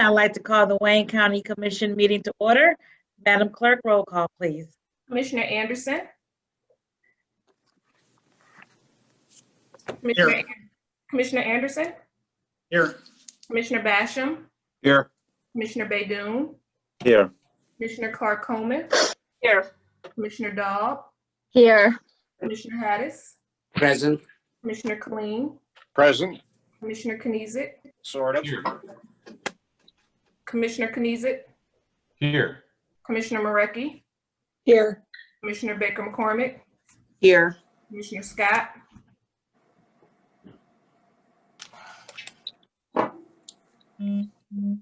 I'd like to call the Wayne County Commission meeting to order. Madam Clerk, roll call, please. Commissioner Anderson. Here. Commissioner Anderson. Here. Commissioner Basham. Here. Commissioner Baydoun. Here. Commissioner Clark Coleman. Here. Commissioner Daub. Here. Commissioner Hattis. Present. Commissioner Killeen. Present. Commissioner Kniezit. Sort of. Commissioner Kniezit. Here. Commissioner Marecki. Here. Commissioner Baker McCormick. Here. Commissioner Scott.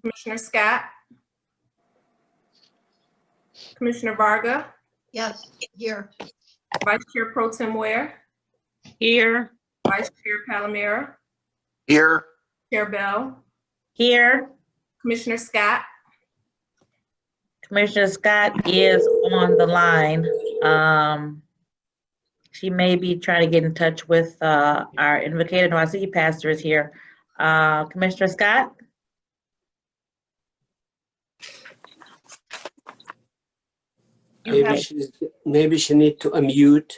Commissioner Scott. Commissioner Varga. Yes, here. Vice Chair Pro Tem Ware. Here. Vice Chair Palomera. Here. Chair Bell. Here. Commissioner Scott. Commissioner Scott is on the line. She may be trying to get in touch with our invocator. No, I see Pastor is here. Commissioner Scott? Maybe she need to unmute.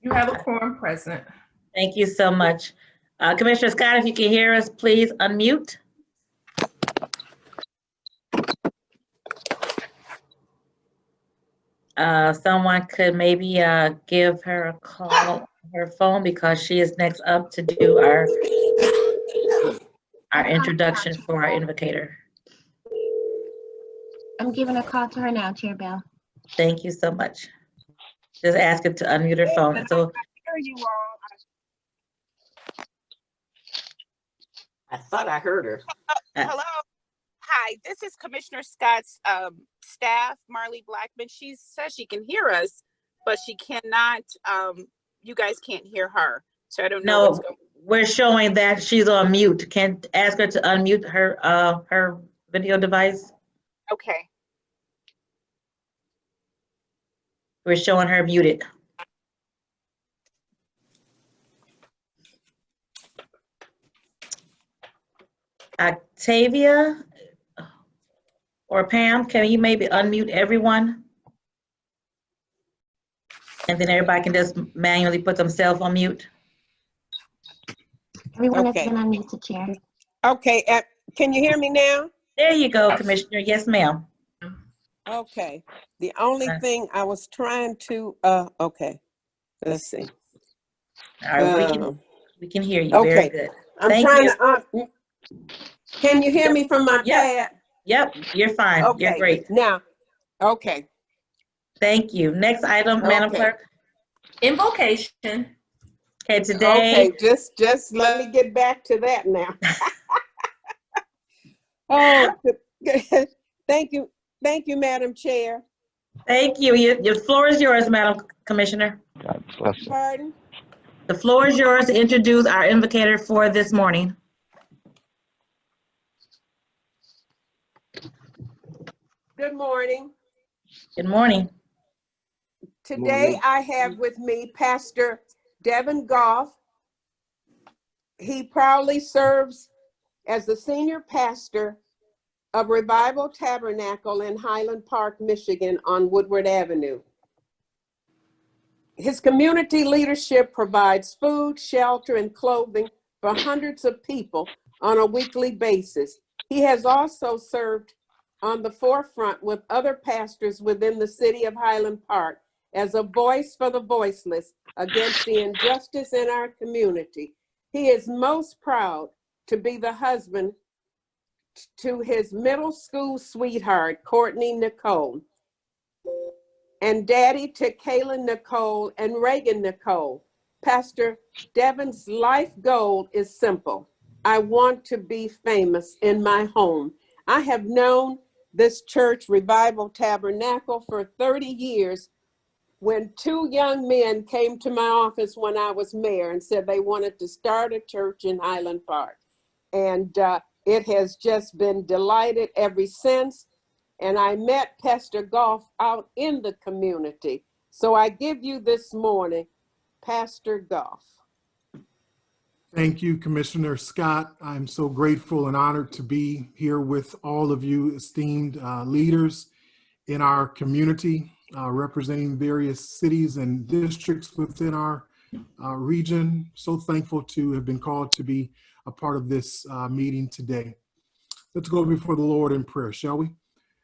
You have a quorum present. Thank you so much. Commissioner Scott, if you can hear us, please unmute. Someone could maybe give her a call on her phone because she is next up to do our introduction for our invocator. I'm giving a call to her now, Chair Bell. Thank you so much. Just ask her to unmute her phone. So I thought I heard her. Hello. Hi, this is Commissioner Scott's staff, Marley Blackman. She says she can hear us, but she cannot, you guys can't hear her. So I don't know what's no, going on. we're showing that she's on mute. Can ask her to unmute her her video device. Okay. We're showing her muted. Octavia or Pam, can you maybe unmute everyone? And then everybody can just manually put themselves on mute. Everyone Okay. has been unmuted, Chair. Okay, can you hear me now? There you go, Commissioner. Yes, ma'am. Okay. The only thing I was trying to, okay, let's see. All right, we can hear you. Okay. Very good. I'm Thank trying you. to, can you hear me from my Yep. pad? Yep, you're fine. Okay. You're great. Now, okay. Thank you. Next item, Madam Okay. Clerk. Invocation. Okay, today. Okay, just let me get back to that now. Oh, thank you, Madam Chair. Thank you. Your floor is yours, Madam Commissioner. God bless you. Pardon? The floor is yours to introduce our invocator for this morning. Good morning. Good morning. Today I have with me Pastor Devin Goff. He proudly serves as the senior pastor of Revival Tabernacle in Highland Park, Michigan on Woodward Avenue. His community leadership provides food, shelter, and clothing for hundreds of people on a weekly basis. He has also served on the forefront with other pastors within the city of Highland Park as a voice for the voiceless against the injustice in our community. He is most proud to be the husband to his middle school sweetheart, Courtney Nicole, and daddy to Kaylin Nicole and Reagan Nicole. Pastor Devin's life goal is simple. I want to be famous in my home. I have known this church, Revival Tabernacle, for 30 years when two young men came to my office when I was mayor and said they wanted to start a church in Highland Park. And it has just been delighted ever since. And I met Pastor Goff out in the community. So I give you this morning, Pastor Goff. Thank you, Commissioner Scott. I'm so grateful and honored to be here with all of you esteemed leaders in our community, representing various cities and districts within our region. So thankful to have been called to be a part of this meeting today. Let's go before the Lord in prayer, shall we?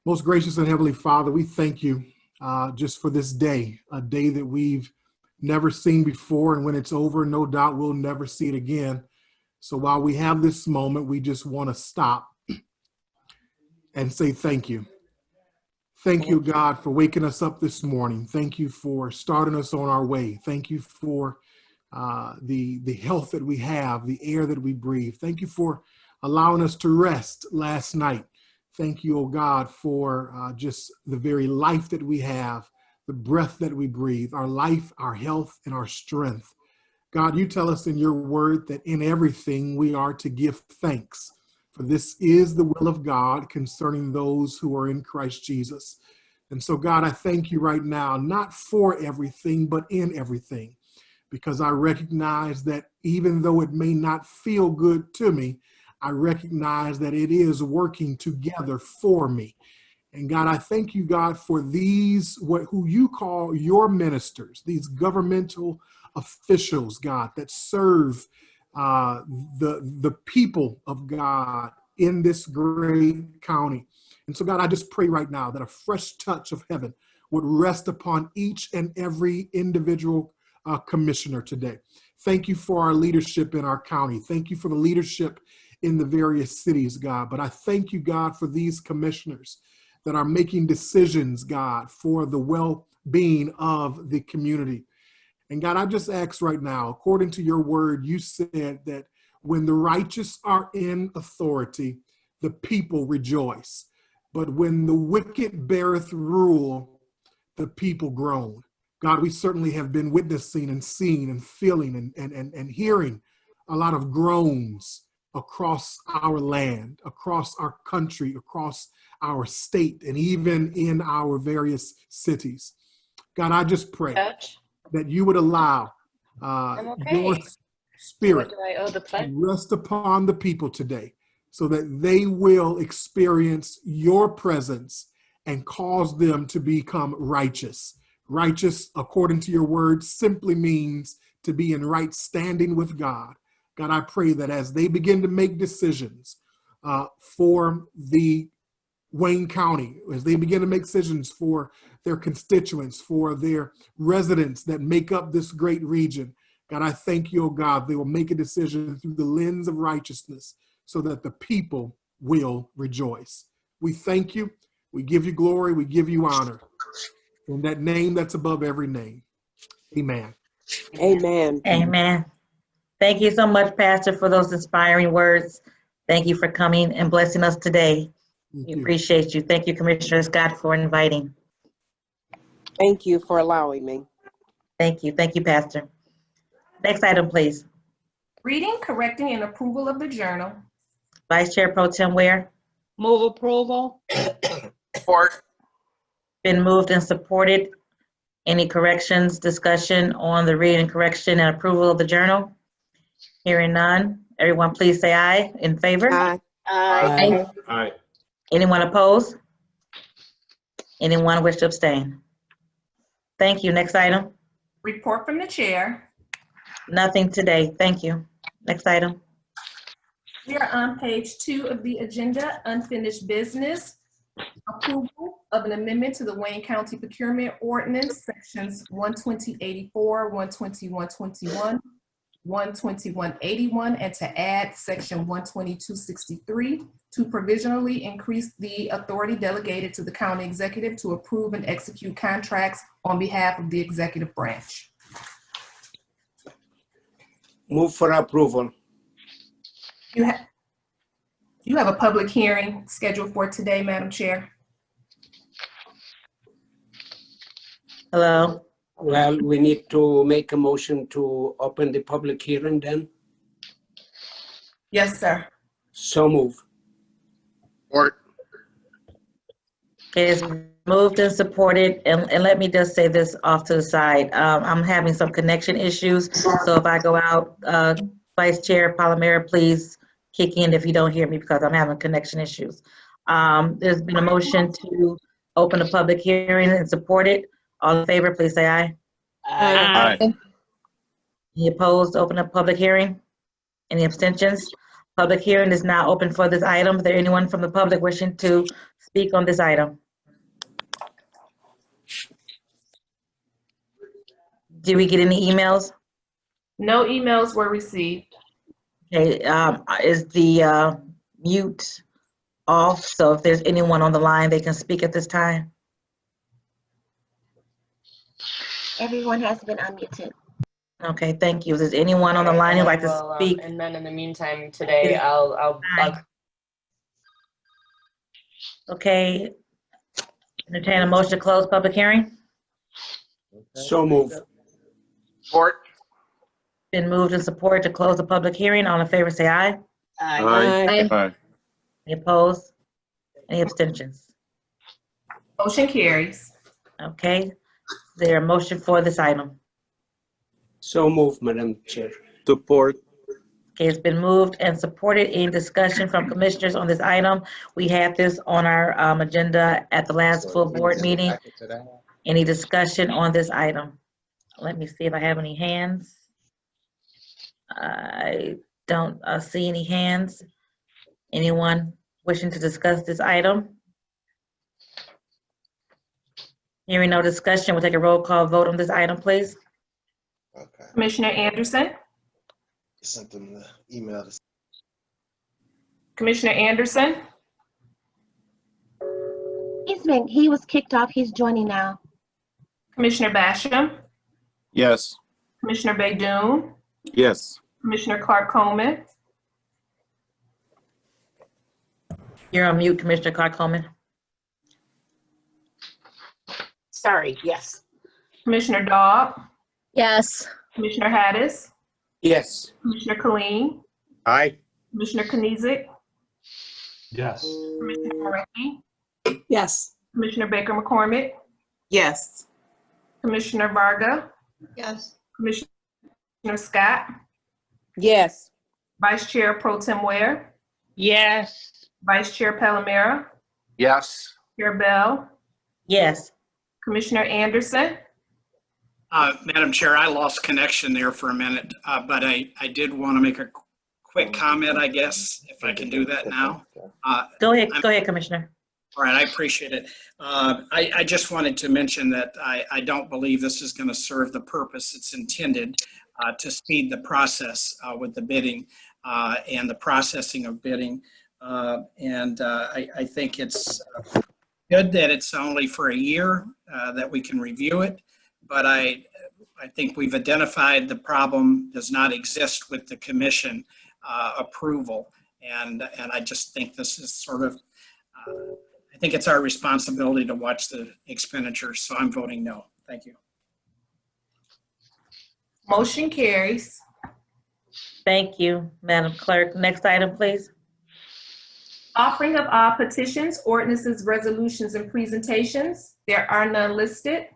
Most gracious and Heavenly Father, we thank you just for this day, a day that we've never seen before, and when it's over, no doubt we'll never see it again. So while we have this moment, we just want to stop and say thank you. Thank you, God, for waking us up this morning. Thank you for starting us on our way. Thank you for the health that we have, the air that we breathe. Thank you for allowing us to rest last night. Thank you, oh God, for just the very life that we have, the breath that we breathe, our life, our health, and our strength. God, you tell us in your word that in everything we are to give thanks, for this is the will of God concerning those who are in Christ Jesus. And so, God, I thank you right now, not for everything, but in everything, because I recognize that even though it may not feel good to me, I recognize that it is working together for me. And God, I thank you, God, for these, who you call your ministers, these governmental officials, God, that serve the people of God in this great county. And so, God, I just pray right now that a fresh touch of heaven would rest upon each and every individual commissioner today. Thank you for our leadership in our county. Thank you for the leadership in the various cities, God. But I thank you, God, for these commissioners that are making decisions, God, for the well-being of the community. And God, I just ask right now, according to your word, you said that when the righteous are in authority, the people rejoice. But when the wicked beareth rule, the people groan. God, we certainly have been witnessing and seeing and feeling and hearing a lot of groans across our land, across our country, across our state, and even in our various cities. God, I just pray that you would allow your spirit to rest upon the people today so that they will experience your presence and cause them to become righteous. Righteous, according to your word, simply means to be in right standing with God. God, I pray that as they begin to make decisions for the Wayne County, as they begin to make decisions for their constituents, for their residents that make up this great region, God, I thank you, oh God, they will make a decision through the lens of righteousness so that the people will rejoice. We thank you. We give you glory. We give you honor. In that name that's above every name. Amen. Amen. Amen. Thank you so much, Pastor, for those inspiring words. Thank you for coming and blessing us today. We appreciate you. Thank you, Commissioner Scott, for inviting. Thank you for allowing me. Thank you. Thank you, Pastor. Next item, please. Reading, correcting, and approval of the journal. Vice Chair Pro Tem Ware. Move approval. Support. Been moved and supported. Any corrections, discussion on the reading, correction, and approval of the journal? Hearing none. Everyone please say aye. In favor? Aye. Aye. Aye. Anyone opposed? Anyone wish to abstain? Thank you. Next item. Report from the chair. Nothing today. Thank you. Next item. We are on page 2 of the agenda, unfinished business. Approval of an amendment to the Wayne County Procurement Ordinance, sections 12084, 12121, 12181, and to add section 12263 to provisionally increase the authority delegated to the county executive to approve and execute contracts on behalf of the executive branch. Move for approval. You have a public hearing scheduled for today, Madam Chair. Hello. Well, we need to make a motion to open the public hearing then. Yes, sir. So move. Support. It is moved and supported, and let me just say this off to the side. I'm having some connection issues, so if I go out, Vice Chair Palomero, please kick in if you don't hear me because I'm having connection issues. There's been a motion to open a public hearing and support it. All in favor, please say aye. Aye. Any opposed to open up public hearing? Any abstentions? Public hearing is now open for this item. Is there anyone from the public wishing to speak on this item? Did we get any emails? No emails were received. Okay, is the mute off? So if there's anyone on the line, they can speak at this time. Everyone has been unmuted. Okay, thank you. Is there anyone on the line who'd like to Well, speak? and then in the meantime, today, I'll Okay. Entertain a motion to close public hearing. So move. Support. Been moved and supported to close the public hearing. All in favor, say aye. Aye. Aye. Any opposed? Any abstentions? Motion carries. Okay. Is there a motion for this item? So move, Madam Chair. Support. Okay, it's been moved and supported. Any discussion from commissioners on this item? We had this on our agenda at the last full board meeting. Any discussion on this item? Let me see if I have any hands. I don't see any hands. Anyone wishing to discuss this item? Hearing no discussion, we'll take a roll call vote on this item, please. Okay. Commissioner Anderson, Sent them the email. Commissioner Anderson, He was kicked off. He's joining now. Commissioner Basham, Yes. Commissioner Baydoun, Yes. Commissioner Clark Coleman, You're on mute, Commissioner Clark Coleman. Sorry, yes. Commissioner Dobb, Yes. Commissioner Hattis, Yes. Commissioner Killeen, Aye. Commissioner Knizik, Yes. Commissioner Moretti, Yes. Commissioner Baker McCormick, yes. Commissioner Varga, Yes. Commissioner Scott, Yes. Vice Chair Pro Tem Ware, Yes. Vice Chair Palomero, Yes. Chair Bell, Yes. Commissioner Anderson, Madam Chair, I lost connection there for a minute, but I did want to make a quick comment, I guess, if I can do that now. Go ahead, Commissioner. All right, I appreciate it. I just wanted to mention that I don't believe this is going to serve the purpose it's intended to speed the process with the bidding and the processing of bidding. I think it's good that it's only for a year that we can review it, but I think we've identified the problem does not exist with the commission approval. And I just think this is sort of, I think it's our responsibility to watch the expenditures, so I'm voting no. Thank you. motion carries. Thank you, Madam Clerk. Next item, please. Offering of all petitions, ordinances, resolutions, and presentations. There are none listed.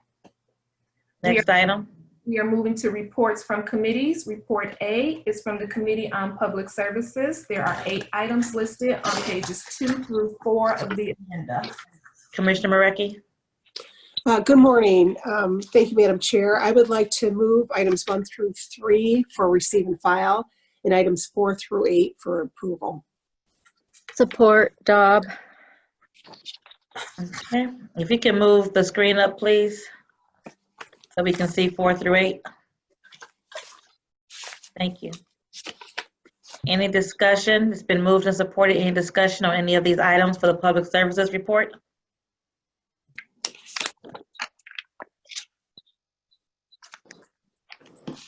Next item. We are moving to reports from committees. Report A is from the Committee on Public Services. There are 8 items listed on pages 2 through 4 of the agenda. Commissioner Marecki. Good morning. Thank you, Madam Chair. I would like to move items 1 through 3 for receive and file and items 4 through 8 for approval. Support, Dobb. Okay. If you can move the screen up, please, so we can see 4 through 8. Thank you. Any discussion? It's been moved and supported. Any discussion on any of these items for the Public Services Report?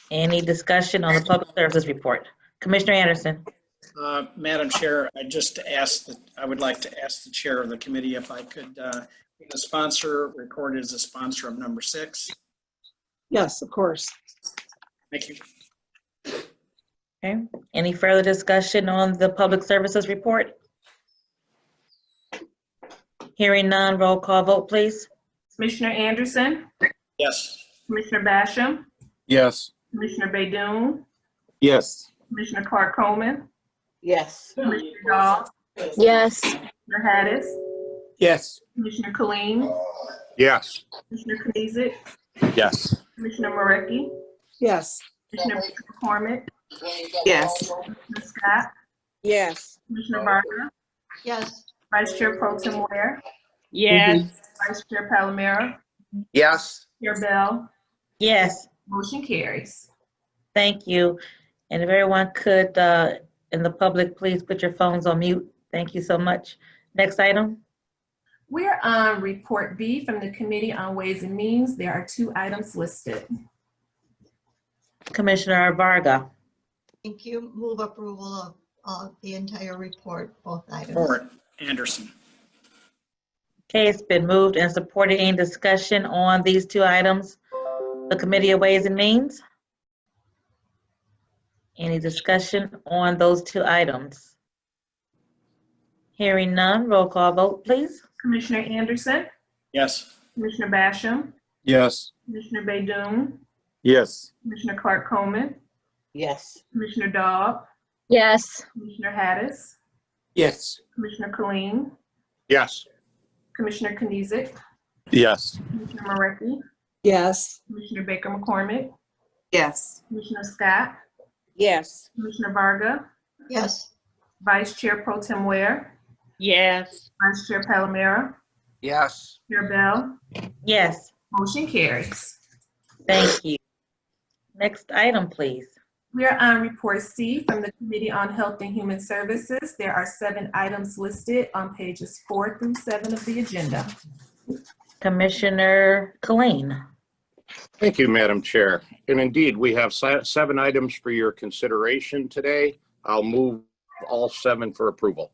Any discussion on the Public Services Report? Commissioner Anderson. Madam Chair, I would like to ask the chair of the committee if I could be the sponsor, recorded as a sponsor of number 6. Yes, of course. Thank you. Okay. Any further discussion on the Public Services Report? Hearing none, roll call vote, please. Commissioner Anderson, Yes. Commissioner Basham, Yes. Commissioner Baydoun, Yes. Commissioner Clark Coleman, Yes. Commissioner Goff, Yes. Commissioner Hattis, Yes. Commissioner Killeen, Yes. Commissioner Knizik, Yes. Commissioner Morecki, Yes. Commissioner McCormick, Yes. Commissioner Scott, Yes. Commissioner Varga, Yes. Vice Chair Pro Tem Ware, Yes. Vice Chair Palomero, Yes. Chair Bell, Yes, motion carries. thank you. And if everyone could, in the public, please put your phones on mute. Thank you so much. Next item. We're on Report B from the Committee on Ways and Means. There are 2 items listed. Commissioner Varga. Thank you. Move approval of the entire report, both items. Support, Anderson. Okay, it's been moved and supported. Any discussion on these 2 items? The Committee of Ways and Means? Any discussion on those 2 items? Hearing none, roll call vote, please. Commissioner Anderson, Yes. Commissioner Basham, Yes. Commissioner Baydoun, Yes. Commissioner Clark Coleman, Yes. Commissioner Dobb, Yes. Commissioner Hattis, Yes. Commissioner Killeen, Yes. Commissioner Knizik, Yes. Commissioner Morecki, Yes. Commissioner Baker McCormick, Yes. Commissioner Scott, Yes. Commissioner Varga, Yes. Vice Chair Pro Tem Ware, Yes. Vice Chair Palomero, Yes. Chair Bell, Yes, motion carries. thank you. Next item, please. We are on Report C from the Committee on Health and Human Services. There are 7 items listed on pages 4 through 7 of the agenda. Commissioner Killeen. Thank you, Madam Chair. And indeed, we have 7 items for your consideration today. I'll move all 7 for approval.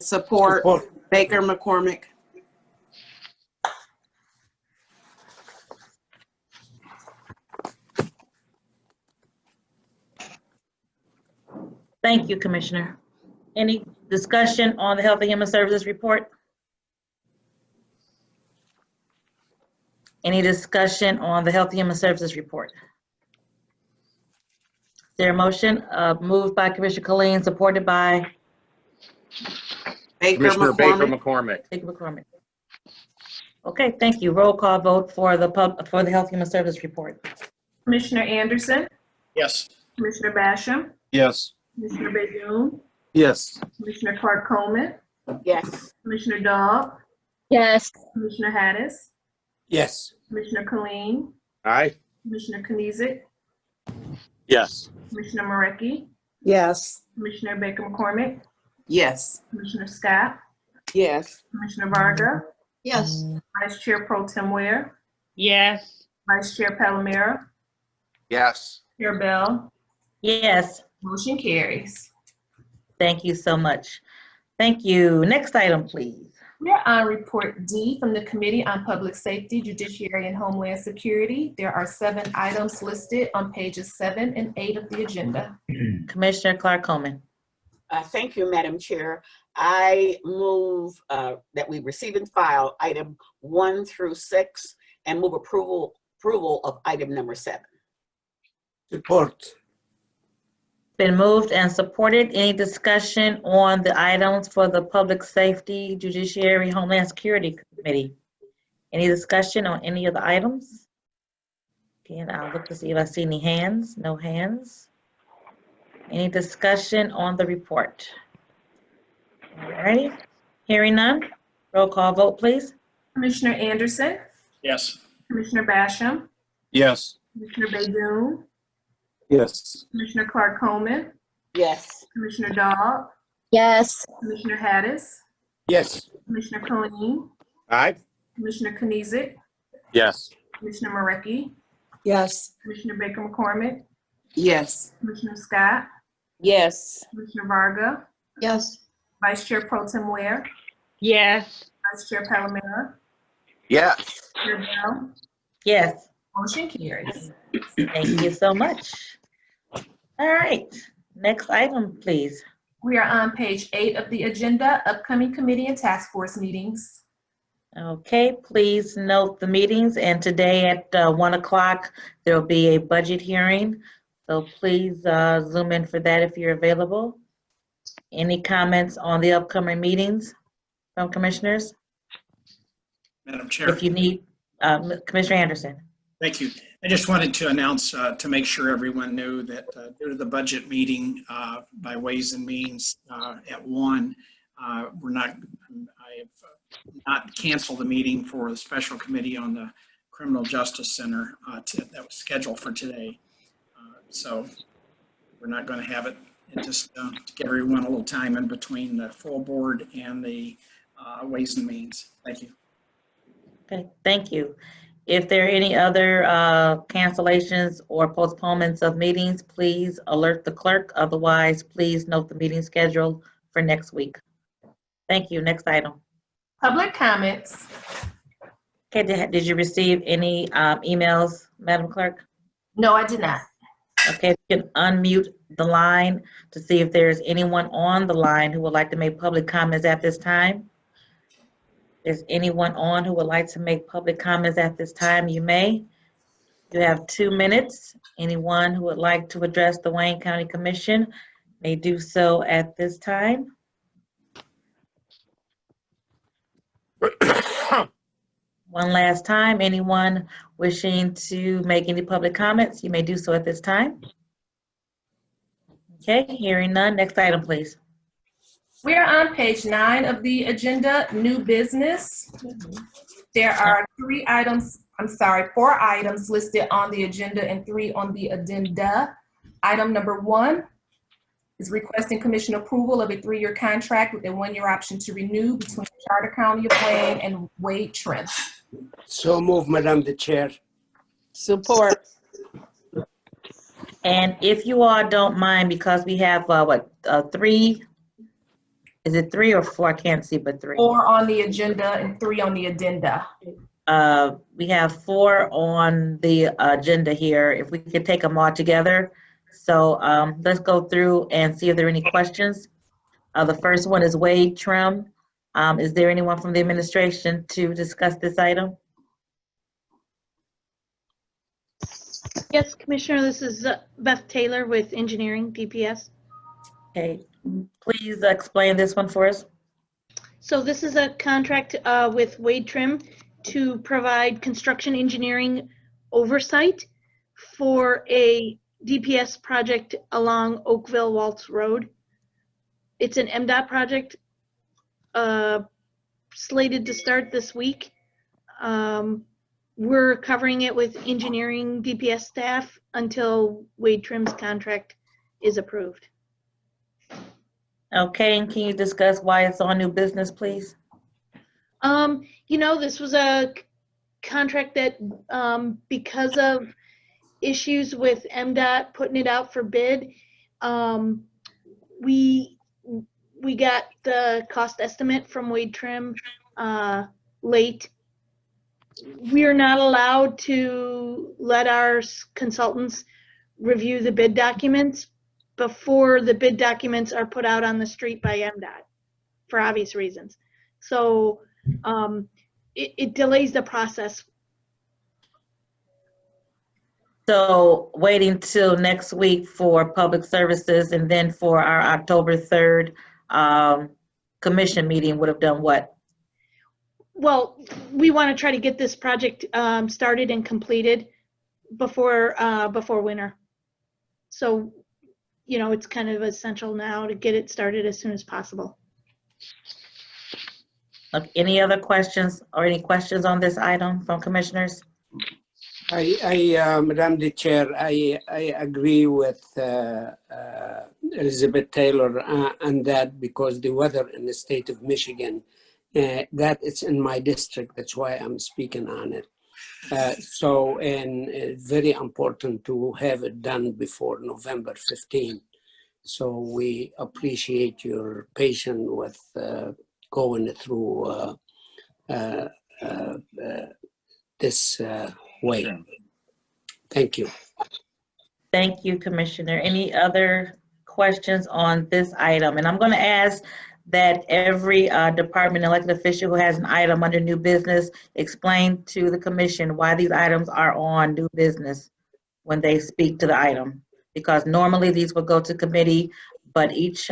Support, Baker McCormick. Thank you, Commissioner. Any discussion on the Health and Human Services report? Any discussion on the Health and Human Services report? Is there a motion? Moved by Commissioner Killeen, supported by Commissioner Baker McCormick. Baker McCormick. Okay, thank you. Roll call vote for the Health and Human Services report. Commissioner Anderson, Yes. Commissioner Basham, Yes. Commissioner Baydoun, Yes. Commissioner Clark Coleman, Yes. Commissioner Dobb, Yes. Commissioner Hattis, Yes. Commissioner Killeen, Aye. Commissioner Knizik, Yes. Commissioner Morecki, Yes. Commissioner Baker McCormick, Yes. Commissioner Scott, Yes. Commissioner Varga, Yes. Vice Chair Pro Tem Ware, Yes. Vice Chair Palomero, Yes. Chair Bell, Yes, motion carries. thank you so much. Thank you. Next item, please. We are on Report D from the Committee on Public Safety, Judiciary, and Homeland Security. There are 7 items listed on pages 7 and 8 of the agenda. Commissioner Clark Coleman. Thank you, Madam Chair. I move that we receive and file item 1 through 6 and move approval of item number 7. Support. Been moved and supported. Any discussion on the items for the Public Safety, Judiciary, Homeland Security Committee? Any discussion on any of the items? Again, I'll look to see if I see any hands. No hands. Any discussion on the report? All righty. Hearing none. Roll call vote, please. Commissioner Anderson, Yes. Commissioner Basham, Yes. Commissioner Baydoun, Yes. Commissioner Clark Coleman, Yes. Commissioner Dobb, Yes. Commissioner Hattis, Yes. Commissioner Killeen, Aye. Commissioner Knizik, Yes. Commissioner Morecki, Yes. Commissioner Baker McCormick, Yes. Commissioner Scott, Yes. Commissioner Varga, Yes. Vice Chair Pro Tem Ware, Yes. Vice Chair Palomero, Yes. Chair Bell, Yes. motion carries. Thank you so much. All right. Next item, please. We are on page 8 of the agenda, upcoming committee and task force meetings. Okay, please note the meetings, and today at 1 o'clock, there will be a budget hearing So please zoom in for that if you're available. Any comments on the upcoming meetings from commissioners? Madam Chair. If you need, Commissioner Anderson. Thank you. I just wanted to announce to make sure everyone knew that due to the budget meeting by Ways and Means at 1, I have not canceled the meeting for the special committee on the Criminal Justice Center that was scheduled for today. So we're not going to have it. And just to give everyone a little time in between the full board and the Ways and Means. Thank you. Okay, thank you. If there are any other cancellations or postponements of meetings, please alert the clerk. Otherwise, please note the meeting schedule for next week. Thank you. Next item. Public comments. Okay, did you receive any emails, Madam Clerk? No, I did not. Okay, you can unmute the line to see if there's anyone on the line who would like to make public comments at this time. Is anyone on who would like to make public comments at this time? You may. You have 2 minutes. Anyone who would like to address the Wayne County Commission may do so at this time. One last time, anyone wishing to make any public comments, you may do so at this time. Okay, hearing none. Next item, please. We are on page 9 of the agenda, new business. There are 4 items listed on the agenda and 3 on the addenda. Item number 1 is requesting commission approval of a 3-year contract with a 1-year option to renew between the Charter County of Wayne and Wade Trim. So move, Madam the Chair. Support. And if you all don't mind, because we have 3, is it 3 or 4? I can't see, but 3. 4 on the agenda and 3 on the addenda. We have 4 on the agenda here. If we could take them all together. So let's go through and see if there are any questions. The first one is Wade Trim. Is there anyone from the administration to discuss this item? Yes, Commissioner, this is Beth Taylor with Engineering, DPS. Okay, please explain this one for us. So this is a contract with Wade Trim to provide construction engineering oversight for a DPS project along Oakville Waltz Road. It's an MDOT project slated to start this week. We're covering it with engineering DPS staff until Wade Trim's contract is approved. Okay, and can you discuss why it's on new business, please? You know, this was a contract that because of issues with MDOT putting it out for bid, we got the cost estimate from Wade Trim late. We are not allowed to let our consultants review the bid documents before the bid documents are put out on the street by MDOT for obvious reasons. So it delays the process. So waiting till next week for public services and then for our October 3rd commission meeting would have done what? Well, we want to try to get this project started and completed before winter. So, you know, it's kind of essential now to get it started as soon as possible. Any other questions or any questions on this item from commissioners? Madam the Chair, I agree with Elizabeth Taylor on that, because the weather in the state of Michigan, that it's in my district. That's why I'm speaking on it. So, and it's very important to have it done before November 15th. So we appreciate your patience with going through this way. Thank you. Thank you, Commissioner. Any other questions on this item? And I'm going to ask that every department elected official who has an item under new business explain to the commission why these items are on new business when they speak to the item. because normally these would go to committee, but each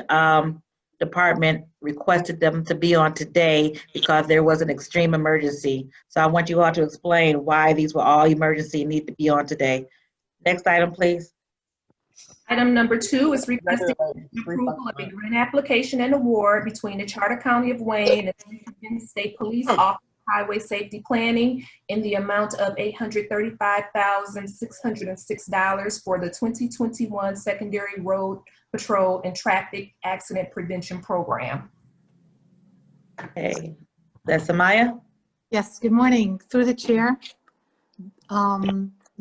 department requested them to be on today because there was an extreme emergency. So I want you all to explain why these were all emergency and need to be on today. Next item, please. Item number 2 is requesting approval of a grant application and award between the Charter County of Wayne and the Michigan State Police Office of Highway Safety Planning in the amount of $835,606 for the 2021 Secondary Road Patrol and Traffic Accident Prevention Program. Okay, that's Samaya. Yes, good morning. Through the chair.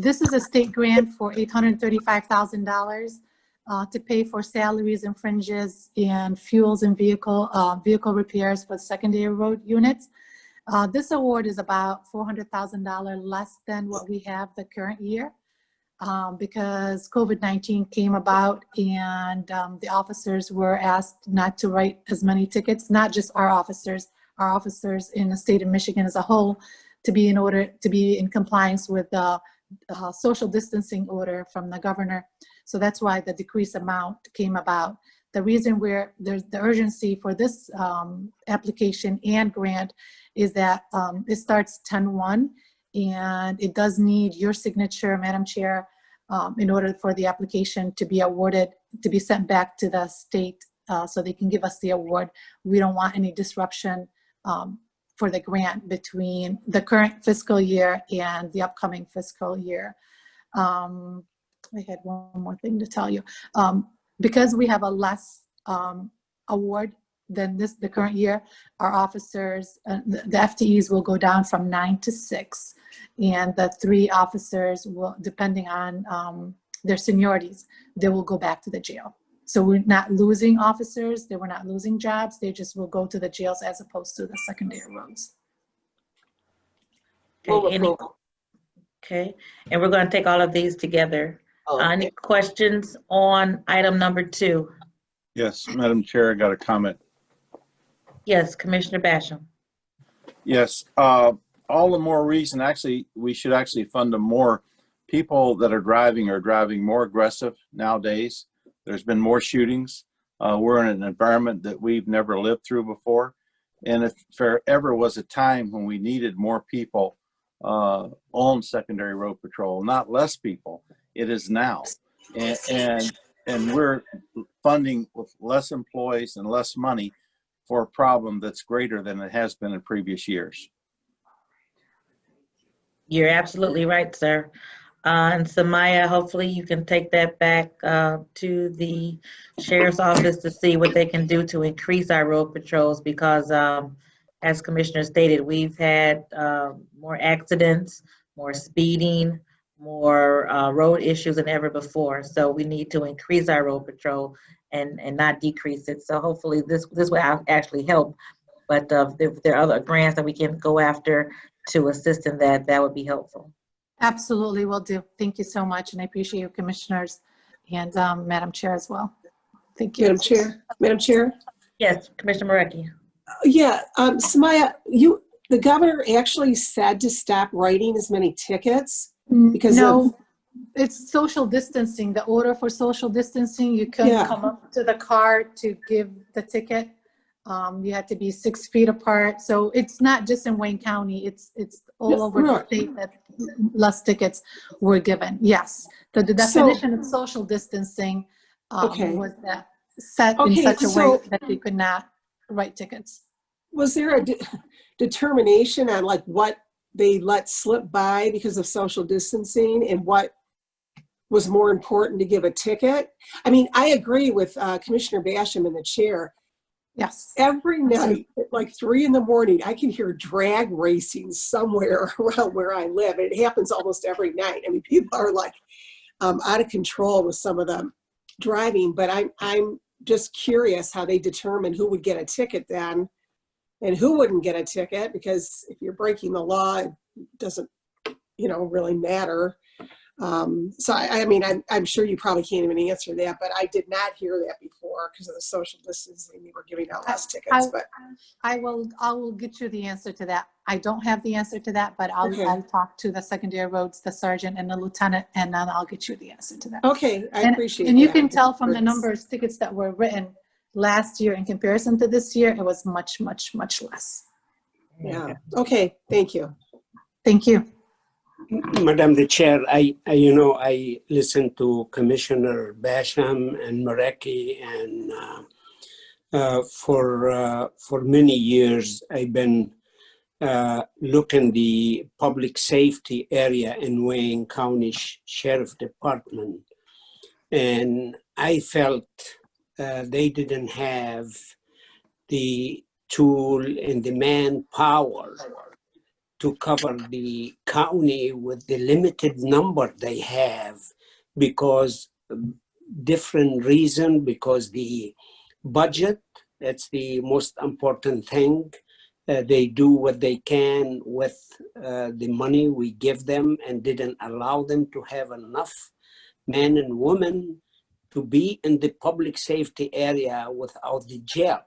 This is a state grant for $835,000 to pay for salaries and fringes and fuels and vehicle repairs for secondary road units. This award is about $400,000 less than what we have the current year because COVID-19 came about and the officers were asked not to write as many tickets, not just our officers in the state of Michigan as a whole, to be in compliance with the social distancing order from the governor. So that's why the decreased amount came about. The reason where there's the urgency for this application and grant is that it starts 10/1 and it does need your signature, Madam Chair, in order for the application to be awarded, to be sent back to the state so they can give us the award. We don't want any disruption for the grant between the current fiscal year and the upcoming fiscal year. I had one more thing to tell you. Because we have a less award than the current year, our officers, the FTEs will go down from 9 to 6, and the 3 officers will, depending on their seniorities, they will go back to the jail. So we're not losing officers, they were not losing jobs, they just will go to the jails as opposed to the secondary roads. Okay, and we're going to take all of these together. Any questions on item number 2? Yes, Madam Chair, I got a comment. Yes, Commissioner Basham. Yes, all the more reason, actually, we should actually fund them more. People that are driving more aggressive nowadays. There's been more shootings. We're in an environment that we've never lived through before. And if there ever was a time when we needed more people on secondary road patrol, not less people, it is now. And we're funding with less employees and less money for a problem that's greater than it has been in previous years. You're absolutely right, sir. And Samaya, hopefully you can take that back to the sheriff's office to see what they can do to increase our road patrols because as Commissioner stated, we've had more accidents, more speeding, more road issues than ever before. So we need to increase our road patrol and not decrease it. So hopefully this will actually help. But if there are other grants that we can go after to assist in that, that would be helpful. Absolutely, will do. Thank you so much, and I appreciate you, commissioners, and Madam Chair as well. Thank you. Madam Chair? Yes, Commissioner Marecki. Yeah, Samaya, the governor actually said to stop writing as many tickets because no, it's social distancing. The order for social distancing, you couldn't come up to the car to give the ticket. You had to be 6 feet apart. So it's not just in Wayne County. It's all over the state that less tickets were given. Yes, the definition of social distancing was that set in such a way that they could not write tickets. Was there a determination on like what they let slip by because of social distancing and what was more important to give a ticket? I mean, I agree with Commissioner Basham in the chair. Yes. Every night at like 3 in the morning, I can hear drag racing somewhere around where I live. It happens almost every night. I mean, people are like out of control with some of them driving, but I'm just curious how they determine who would get a ticket then and who wouldn't get a ticket, because if you're breaking the law, it doesn't, really matter. So I mean, I'm sure you probably can't even answer that, but I did not hear that before because of the social distancing. They were giving out less tickets, but I will get you the answer to that. I don't have the answer to that, but I'll talk to the secondary roads, the sergeant and the lieutenant, and then I'll get you the answer to that. Okay, I appreciate and you that. can tell from the number of tickets that were written last year in comparison to this year, it was much, much, much less. Yeah. Okay. Thank you. Thank you. Madam the Chair, I listened to Commissioner Basham and Mareki, and for many years I've been looking the public safety area in Wayne County Sheriff Department, and I felt they didn't have the tool and the manpower to cover the county with the limited number they have, because different reason, because the budget, that's the most important thing. They do what they can with the money we give them, and didn't allow them to have enough men and women to be in the public safety area without the jail.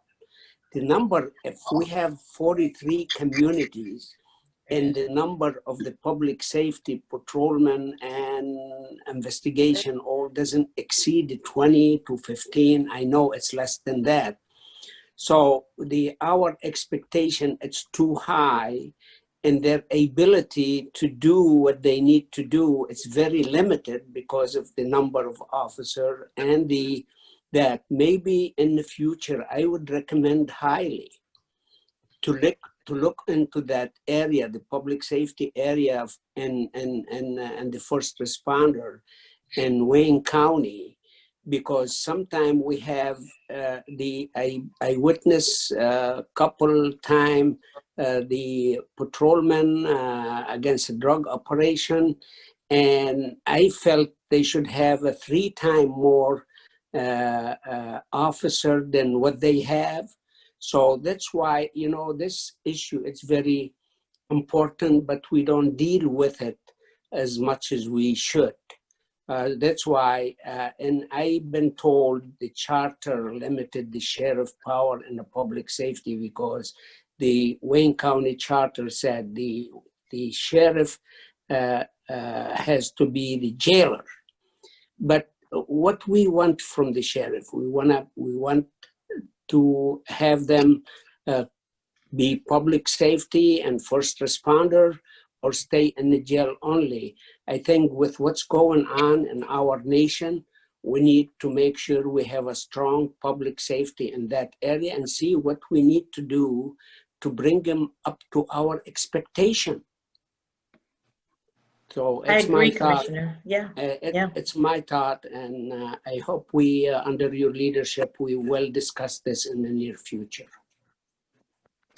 The number, if we have 43 communities, and the number of the public safety patrolmen and investigation all doesn't exceed 20 to 15. I know it's less than that. So our expectation, it's too high, and their ability to do what they need to do, it's very limited because of the number of officers, and that maybe in the future, I would recommend highly to look into that area, the public safety area and the first responder in Wayne County, because sometimes we have I witnessed a couple time the patrolmen against a drug operation, and I felt they should have a 3 times more officer than what they have. So that's why, this issue, it's very important, but we don't deal with it as much as we should. That's why, and I've been told the charter limited the sheriff power in the public safety, because the Wayne County charter said the sheriff has to be the jailer. But what we want from the sheriff, we want to have them be public safety and first responder, or stay in the jail only. I think with what's going on in our nation, we need to make sure we have a strong public safety in that area, and see what we need to do to bring them up to our expectation. So I it's agree, my thought. Commissioner. Yeah. It's my thought, and I hope we, under your leadership, we will discuss this in the near future.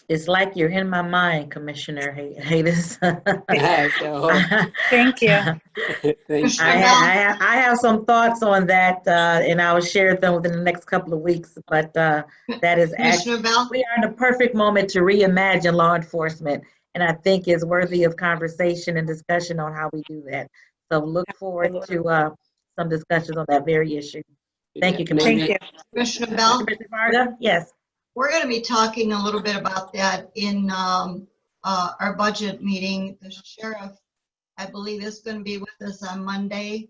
It's like you're in my mind, Commissioner Hayes. Thank you. Thank you. I have some thoughts on that, and I'll share them within the next couple of weeks. But that is actually, we are in the perfect moment to reimagine law enforcement, and I think it's worthy of conversation and discussion on how we do that. So look forward to some discussions on that very issue. Thank you, Commissioner. Thank you. Commissioner Bell? Commissioner Varga? Yes. We're going to be talking a little bit about that in our budget meeting. The sheriff, I believe, is going to be with us on Monday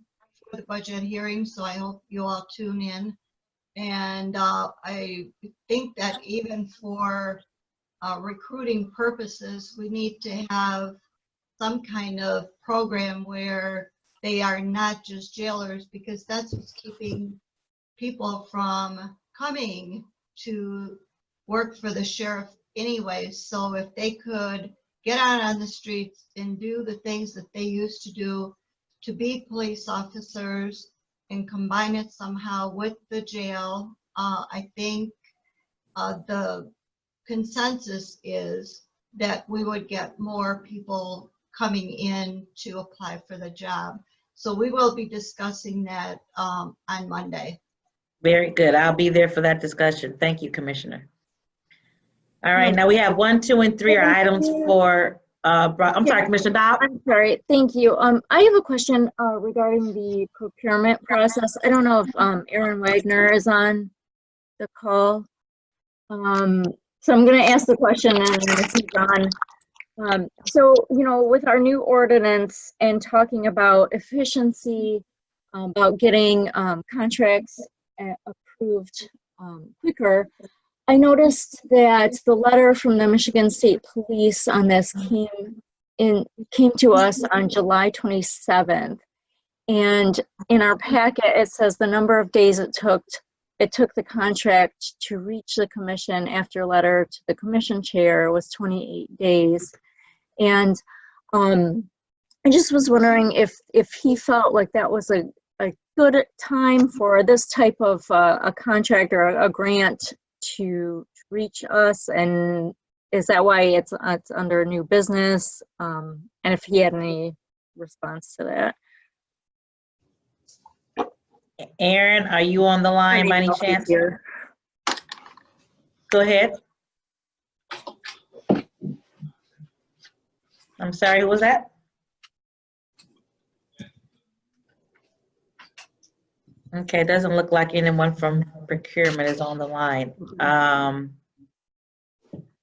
for the budget hearing, so I hope you all tune in. And I think that even for recruiting purposes, we need to have some kind of program where they are not just jailers, because that's what's keeping people from coming to work for the sheriff anyway. So if they could get out on the streets and do the things that they used to do to be police officers and combine it somehow with the jail, I think the consensus is that we would get more people coming in to apply for the job. So we will be discussing that on Monday. Very good. I'll be there for that discussion. Thank you, Commissioner. All right, now we have 1, 2, and 3 are items for I'm sorry, Commissioner Dobb? I'm sorry, thank you. I have a question regarding the procurement process. I don't know if Aaron Wagner is on the call. So I'm going to ask the question and if he's on. So, you know, with our new ordinance and talking about efficiency, about getting contracts approved quicker, I noticed that the letter from the Michigan State Police on this came to us on July 27th. And in our packet, it says the number of days it took the contract to reach the commission after letter to the commission chair was 28 days. And I just was wondering if he felt like that was a good time for this type of a contract or a grant to reach us, and is that why it's under new business? And if he had any response to that. Aaron, are you on the line by any chance? Go ahead. I'm sorry, who was that? Okay, it doesn't look like anyone from procurement is on the line.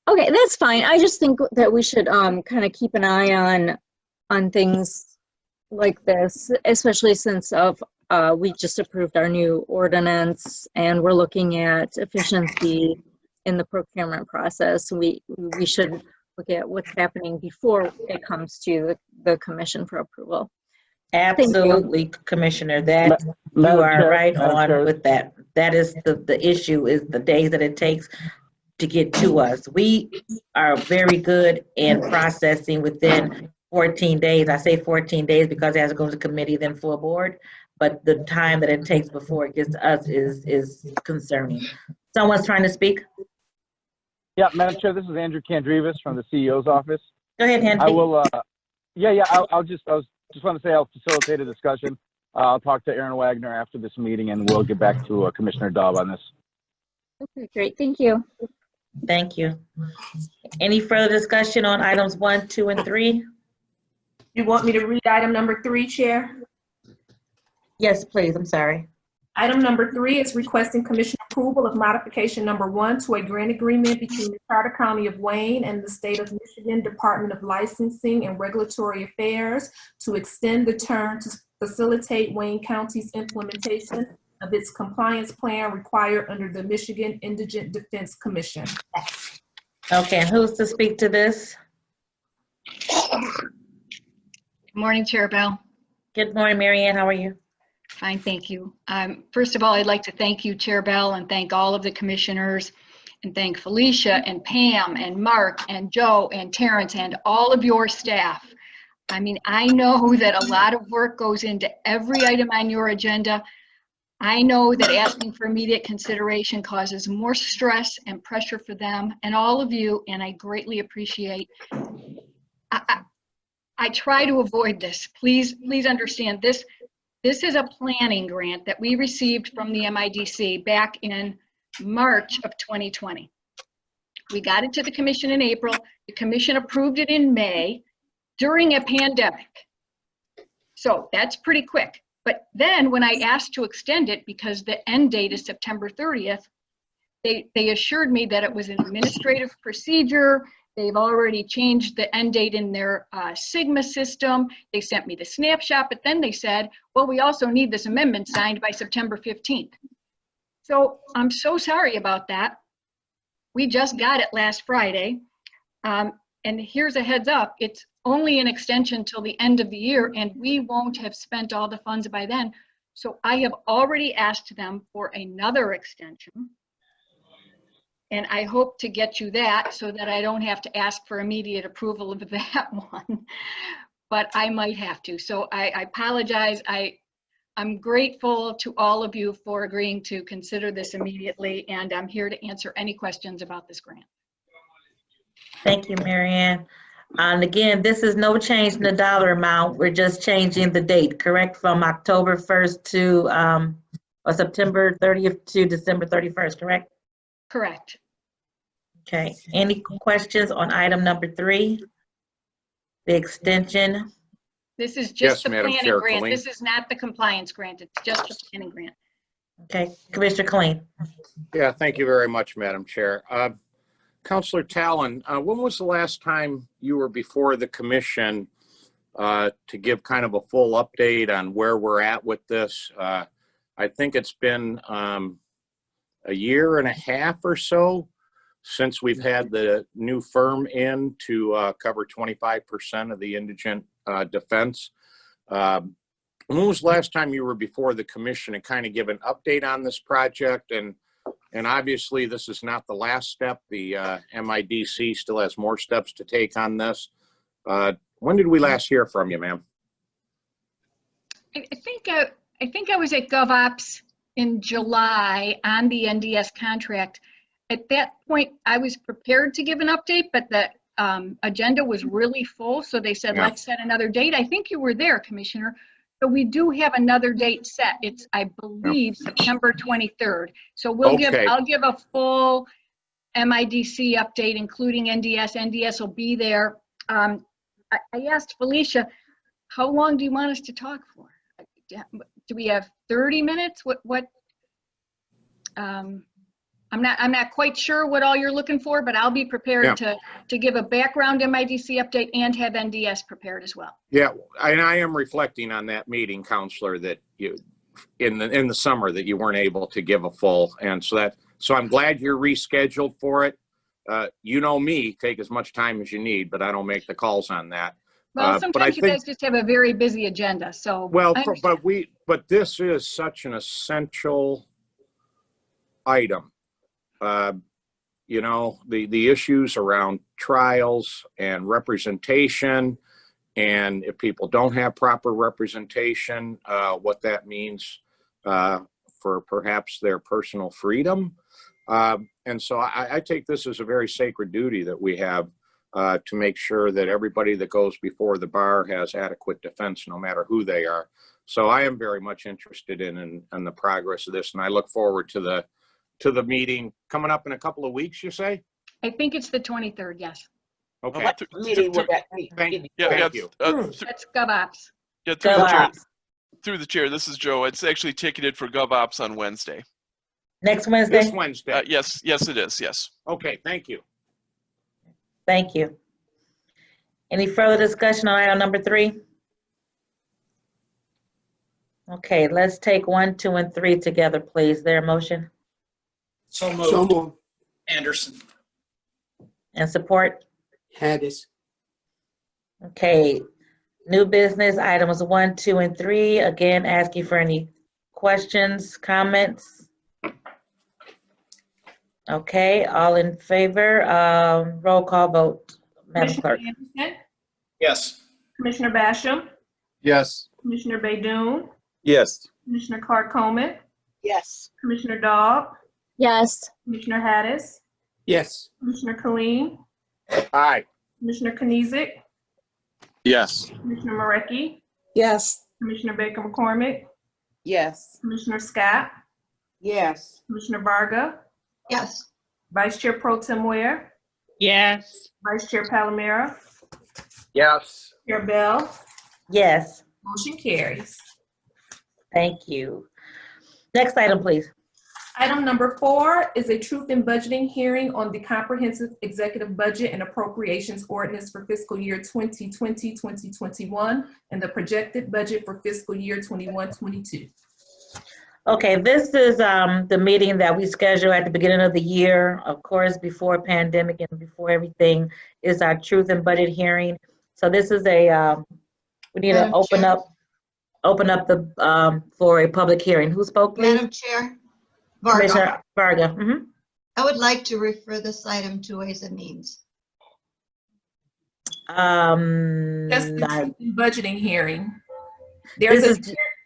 Okay, that's fine. I just think that we should kind of keep an eye on things like this, especially since we just approved our new ordinance and we're looking at efficiency in the procurement process. We should look at what's happening before it comes to the commission for approval. Absolutely, Commissioner, that you are right on with that. That is the issue, is the days that it takes to get to us. We are very good in processing within 14 days. I say 14 days because it has to go to committee, then full board, but the time that it takes before it gets to us is concerning. Someone's trying to speak? Yeah, Madam Chair, this is Andrew Kandrivas from the CEO's office. Go ahead, Henry. I will, I just want to say I'll facilitate a discussion. I'll talk to Aaron Wagner after this meeting and we'll get back to Commissioner Dobb on this. Okay, great, thank you. Thank you. Any further discussion on items 1, 2, and 3? You want me to read item number 3, Chair? Yes, please, I'm sorry. Item number 3 is requesting commission approval of modification number 1 to a grant agreement between the Charter County of Wayne and the State of Michigan Department of Licensing and Regulatory Affairs to extend the term to facilitate Wayne County's implementation of its compliance plan required under the Michigan Indigent Defense Commission. Okay, and who's to speak to this? Good morning, Chair Bell. Good morning, Marianne. How are you? Fine, thank you. First of all, I'd like to thank you, Chair Bell, and thank all of the commissioners, and thank Felicia and Pam and Mark and Joe and Terrence and all of your staff. I mean, I know that a lot of work goes into every item on your agenda. I know that asking for immediate consideration causes more stress and pressure for them and all of you, and I greatly appreciate. I try to avoid this. Please understand this. This is a planning grant that we received from the MIDC back in March of 2020. We got it to the commission in April. The commission approved it in May during a pandemic. So that's pretty quick. But then when I asked to extend it, because the end date is September 30th, they assured me that it was an administrative procedure. They've already changed the end date in their Sigma system. They sent me the snapshot, but then they said, well, we also need this amendment signed by September 15th. So I'm so sorry about that. We just got it last Friday. And here's a heads up, it's only an extension till the end of the year and we won't have spent all the funds by then. So I have already asked them for another extension. And I hope to get you that so that I don't have to ask for immediate approval of that one, but I might have to. So I apologize. I'm grateful to all of you for agreeing to consider this immediately, and I'm here to answer any questions about this grant. Thank you, Marianne. And again, this is no change in the dollar amount. We're just changing the date, correct? From October 1st to or September 30th to December 31st, correct? Correct. Okay. Any questions on item number 3? The extension, This is Yes, just the Madam planning Chair, grant. Colleen. This is not the compliance grant. It's just the planning grant. okay, Commissioner Kleen. Yeah, thank you very much, Madam Chair. Counselor Talon, when was the last time you were before the commission to give kind of a full update on where we're at with this? I think it's been a year and a half or so since we've had the new firm in to cover 25% of the indigent defense. When was the last time you were before the commission and kind of give an update on this project? And obviously, this is not the last step. The MIDC still has more steps to take on this. When did we last hear from you, ma'am? I think I was at GovOps in July on the NDS contract. At that point, I was prepared to give an update, but the agenda was really full. So they said, Yeah. let's set another date. I think you were there, Commissioner. So we do have another date set. It's, I believe, September 23rd. So Okay. I'll give a full MIDC update, including NDS. NDS will be there. I asked Felicia, how long do you want us to talk for? Do we have 30 minutes? I'm not quite sure what all you're looking for, but I'll be prepared to give a background MIDC update and have NDS prepared as well. Yeah, and I am reflecting on that meeting, Counselor, that you in the summer that you weren't able to give a full, and so I'm glad you're rescheduled for it. You know me, take as much time as you need, but I don't make the calls on that. Well, sometimes you guys just have a very busy agenda, so. Well, but this is such an essential item. You know, the issues around trials and representation, and if people don't have proper representation, what that means for perhaps their personal freedom. And so I take this as a very sacred duty that we have to make sure that everybody that goes before the bar has adequate defense, no matter who they are. So I am very much interested in the progress of this, and I look forward to the meeting coming up in a couple of weeks, you say? I think it's the 23rd, yes. Okay. What meeting will that be? Thank you. That's GovOps. Yeah, through the chair. Through the chair, this is Joe. It's actually ticketed for GovOps on Wednesday. Next Wednesday? This Wednesday. Yes, it is. Yes. Okay, thank you. Thank you. Any further discussion on item number 3? Okay, let's take 1, 2, and 3 together, please. Their motion So moved. So moved. Anderson. and support. Hadis. Okay, new business items 1, 2, and 3. Again, asking for any questions, comments. Okay, all in favor, roll call vote, Madam Commissioner Clerk. Anderson, Yes. Commissioner Basham, Yes. Commissioner Baydoun, Yes. Commissioner Clark Coleman, Yes. Commissioner Daub, Yes. Commissioner Hattis, Yes. Commissioner Killeen, Aye. Commissioner Knizik, Yes. Commissioner Marecki, Yes. Commissioner Baker McCormick, Yes. Commissioner Scott, Yes. Commissioner Varga, Yes. Vice Chair Pro Tem Ware, Yes. Vice Chair Palomero, Yes. Chair Bell, Yes, motion carries. thank you. Next item, please. Item number 4 is a truth in budgeting hearing on the comprehensive executive budget and appropriations ordinance for fiscal year 2020-2021 and the projected budget for fiscal year 21-22. Okay, this is the meeting that we schedule at the beginning of the year, of course, before pandemic and before everything is our truth and budget hearing. So this is we need to open up the for a public hearing. Who spoke, please? Madam Chair, Varga, Commissioner Varga. I would like to refer this item to Ways and Means. That's the truth in budgeting hearing. There's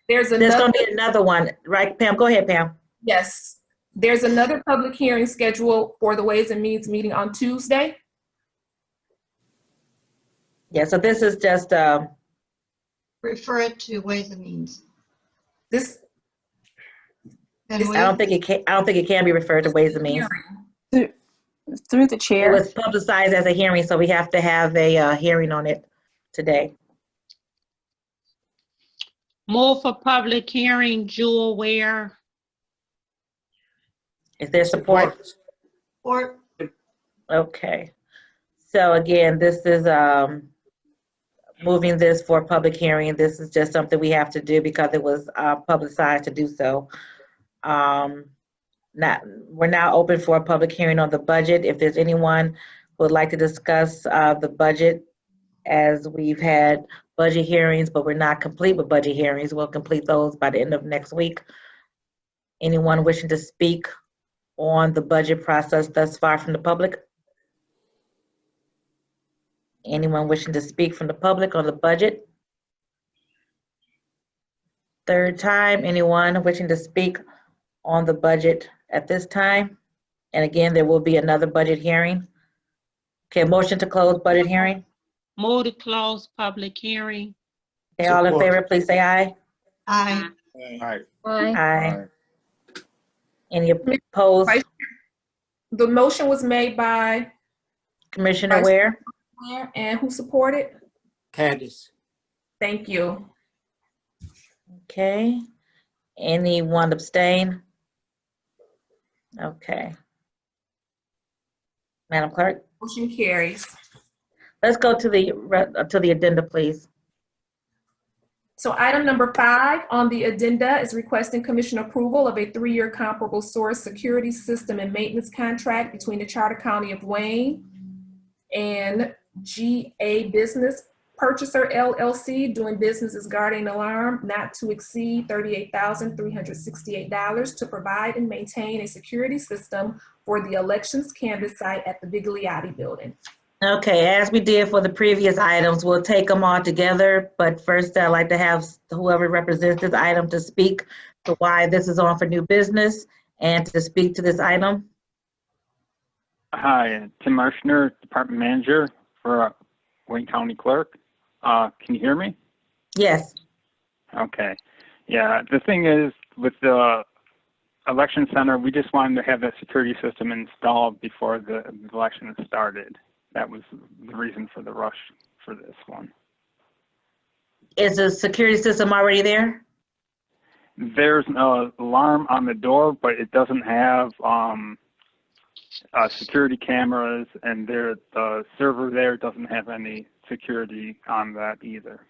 There's going to be another one, right, Pam? Go ahead, Pam. Yes, there's another public hearing scheduled for the Ways and Means meeting on Tuesday. Yeah, so this is just Refer it to Ways and Means. I don't think it can be referred to Ways and Means. Through the chair. It was publicized as a hearing, so we have to have a hearing on it. today? Move for public hearing, Jewel Ware. Is there support? Support. Okay. So again, this is moving this for public hearing. This is just something we have to do because it was publicized to do so. We're now open for a public hearing on the budget. If there's anyone who would like to discuss the budget, as we've had budget hearings, but we're not complete with budget hearings. We'll complete those by the end of next week. Anyone wishing to speak on the budget process thus far from the public? Anyone wishing to speak from the public on the budget? Third time, anyone wishing to speak on the budget at this time? And again, there will be another budget hearing. Okay, motion to close budget hearing. Move to close public hearing. Okay, all in favor, please say aye. Aye. Aye. Aye. Any opposed? The motion was made by Commissioner Ware? and who supported? Candice. Thank you. Okay. Anyone abstain? Okay. Madam Clerk? Motion carries. Let's go to the addenda, please. So item number 5 on the addenda is requesting commission approval of a 3-year comparable source security system and maintenance contract between the Charter County of Wayne and GA Business Purchaser LLC, doing business as Guardian Alarm, not to exceed $38,368 to provide and maintain a security system for the elections canvas site at the Vigliotti building. Okay, as we did for the previous items, we'll take them all together. But first, I'd like to have whoever represents this item to speak to why this is on for new business and to speak to this item. Hi, Tim Marshner, Department Manager for Wayne County Clerk. Can you hear me? Yes. Okay. Yeah, the thing is, with the election center, we just wanted to have that security system installed before the election started. That was the reason for the rush for this one. Is the security system already there? There's an alarm on the door, but it doesn't have security cameras, and the server there doesn't have any security on that either.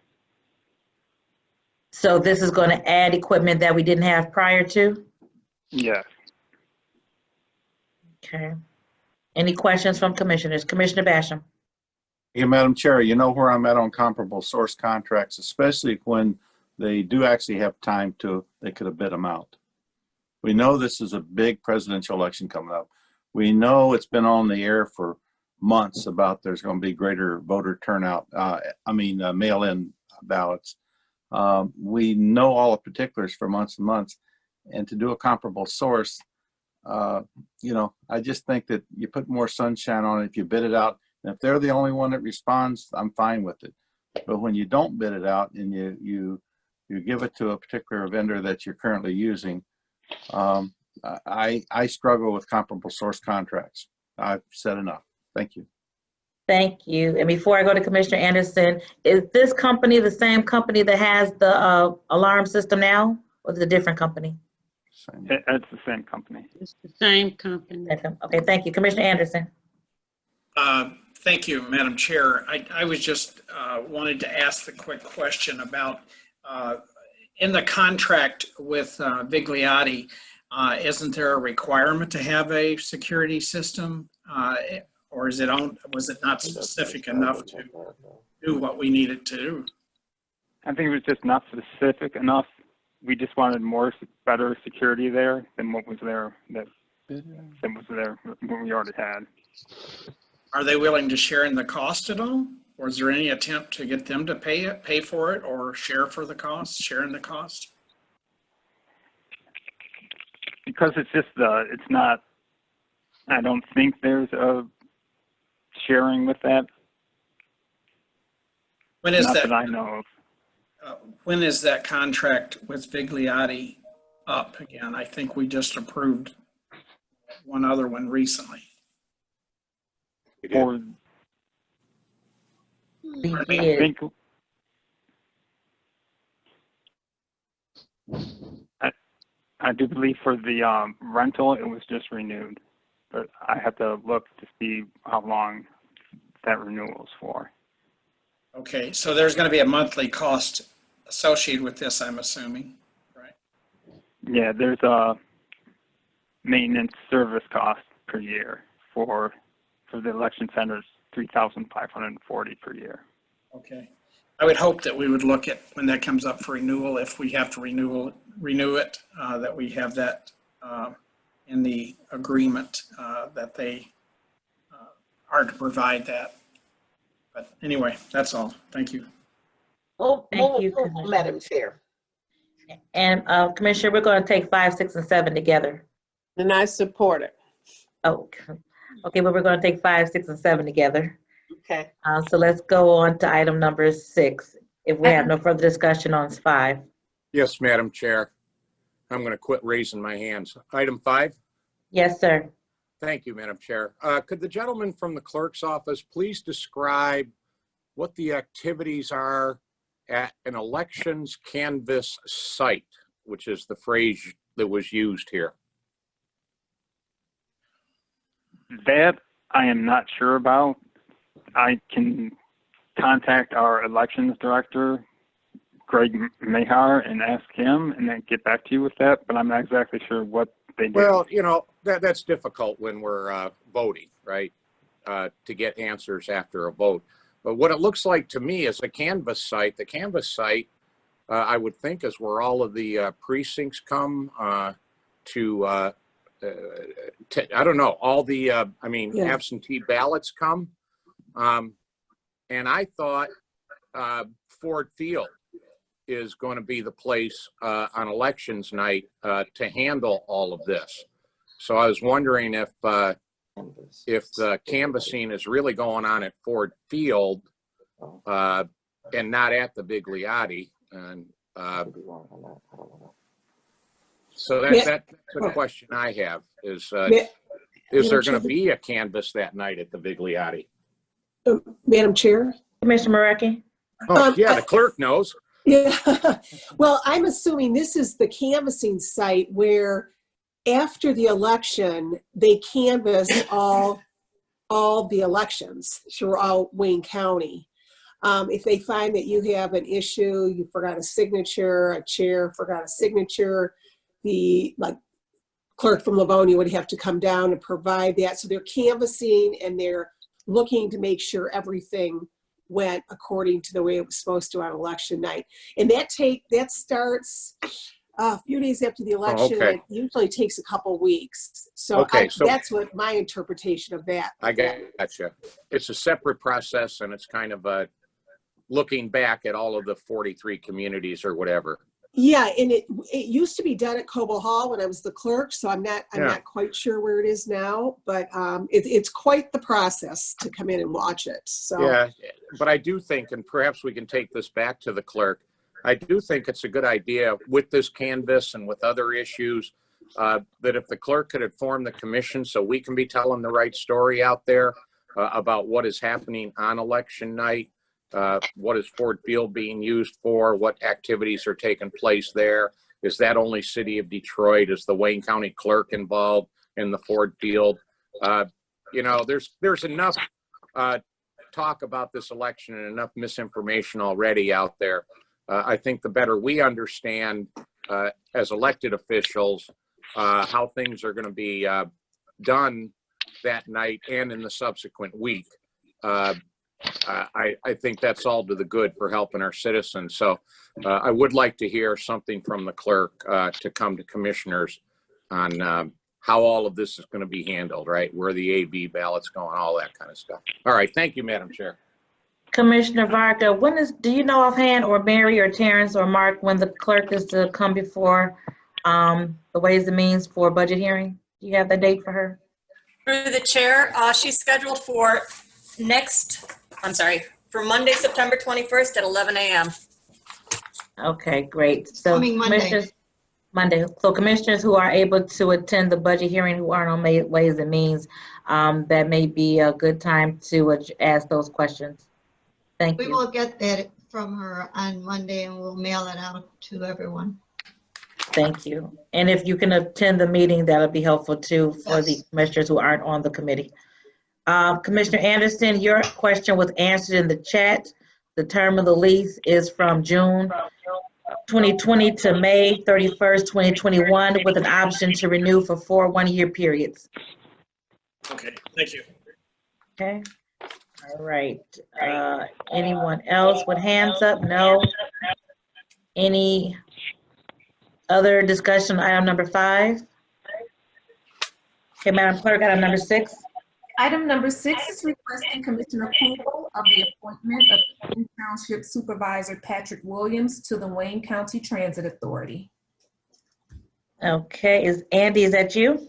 So this is going to add equipment that we didn't have prior to? Yes. Okay. Any questions from commissioners? Commissioner Basham? Yeah, Madam Chair, you know where I'm at on comparable source contracts, especially when they do actually have time they could have bid them out. We know this is a big presidential election coming up. We know it's been on the air for months about there's going to be greater voter turnout, mail-in ballots. We know all the particulars for months and months, and to do a comparable source, I just think that you put more sunshine on it if you bid it out. And if they're the only one that responds, I'm fine with it. But when you don't bid it out and you give it to a particular vendor that you're currently using, I struggle with comparable source contracts. I've said enough. Thank you. Thank you. And before I go to Commissioner Anderson, is this company the same company that has the alarm system now, or is it a different company? It's the same company. It's the same company. Okay, thank you. Commissioner Anderson. Thank you, Madam Chair. I was just wanted to ask the quick question about in the contract with Vigliotti, isn't there a requirement to have a security system, or was it not specific enough to do what we needed to do? I think it was just not specific enough. We just wanted better security there than what was there what we already had. Are they willing to share in the cost at all? Or is there any attempt to get them to pay for it, or share in the cost? Because it's just it's not, I don't think there's a sharing with that. When is not that I know of. When is that contract with Vigliotti up again? I think we just approved one other one recently. We I did. think I do believe for the rental, it was just renewed, but I have to look to see how long that renewal is for. Okay, so there's going to be a monthly cost associated with this, I'm assuming, right? Yeah, there's a maintenance service cost per year for the election centers, $3,540 per year. Okay. I would hope that we would look at when that comes up for renewal, if we have to renew it, that we have that in the agreement that they are to provide that. But anyway, that's all. Thank you. Thank you, Move, Madam Chair. And Commissioner, we're going to take 5, 6, and 7 together. And I support it. Oh, okay, but we're going to take 5, 6, and 7 together. Okay. So let's go on to item number 6. If we have no further discussion on 5. Yes, Madam Chair. I'm going to quit raising my hands. Item 5. Yes, sir. Thank you, Madam Chair. Could the gentleman from the clerk's office please describe what the activities are at an elections canvas site, which is the phrase that was used here? That I am not sure about. I can contact our elections director, Greg Mahar, and ask him and then get back to you with that, but I'm not exactly sure what they do. Well, you know, that's difficult when we're voting, right? To get answers after a vote. But what it looks like to me is a canvas site. The canvas site, I would think, is where all of the precincts come to, I don't know, all the, absentee ballots come. And I thought Ford Field is going to be the place on elections night to handle all of this. So I was wondering if the canvassing is really going on at Ford Field and not at the Bigliotti. And so that's a question I have is there going to be a canvass that night at the Bigliotti? Madam Chair? Commissioner Marecki? Oh, yeah, the clerk knows. Yeah. Well, I'm assuming this is the canvassing site where after the election, they canvass all the elections throughout Wayne County. If they find that you have an issue, you forgot a signature, a chair forgot a signature, the clerk from Livonia would have to come down and provide that. So they're canvassing and they're looking to make sure everything went according to the way it was supposed to on election night. And that starts a few days after the election. Okay. It usually takes a couple weeks. So, Okay, so that's what my interpretation of that. I gotcha. It's a separate process, and it's kind of looking back at all of the 43 communities or whatever. Yeah, and it used to be done at Cobo Hall when I was the clerk, so I'm not quite sure where it is now, but it's quite the process to come in and watch it. So yeah, but I do think, and perhaps we can take this back to the clerk, I do think it's a good idea with this canvas and with other issues that if the clerk could inform the commission so we can be telling the right story out there about what is happening on election night. What is Ford Field being used for? What activities are taking place there? Is that only City of Detroit? Is the Wayne County Clerk involved in the Ford Field? There's enough talk about this election and enough misinformation already out there. I think the better we understand as elected officials how things are going to be done that night and in the subsequent week. I think that's all to the good for helping our citizens. So I would like to hear something from the clerk to come to commissioners on how all of this is going to be handled, right? Where the AB ballots going, all that kind of stuff. All right. Thank you, Madam Chair. Commissioner Varga, do you know offhand, or Mary or Terrence or Mark, when the clerk is to come before the Ways and Means for budget hearing? Do you have the date for her? Through the chair, she's scheduled for Monday, September 21st at 11 a.m. Okay, great. So Coming Monday. Monday. So commissioners who are able to attend the budget hearing who aren't on Ways and Means, that may be a good time to ask those questions. Thank We you. will get that from her on Monday and we'll mail it out to everyone. Thank you. And if you can attend the meeting, that'll be helpful too for the Yes. commissioners who aren't on the committee. Commissioner Anderson, your question was answered in the chat. The term of the lease is from June 2020 to May 31st, 2021, with an option to renew for 4 one-year periods. Okay, thank you. Okay. All right. Anyone else with hands up? No. Any other discussion on item number 5? Okay, Madam Clerk, item number 6. Item number 6 is requesting commissioner approval of the appointment of Wayne Township Supervisor Patrick Williams to the Wayne County Transit Authority. Okay, Andy, is that you?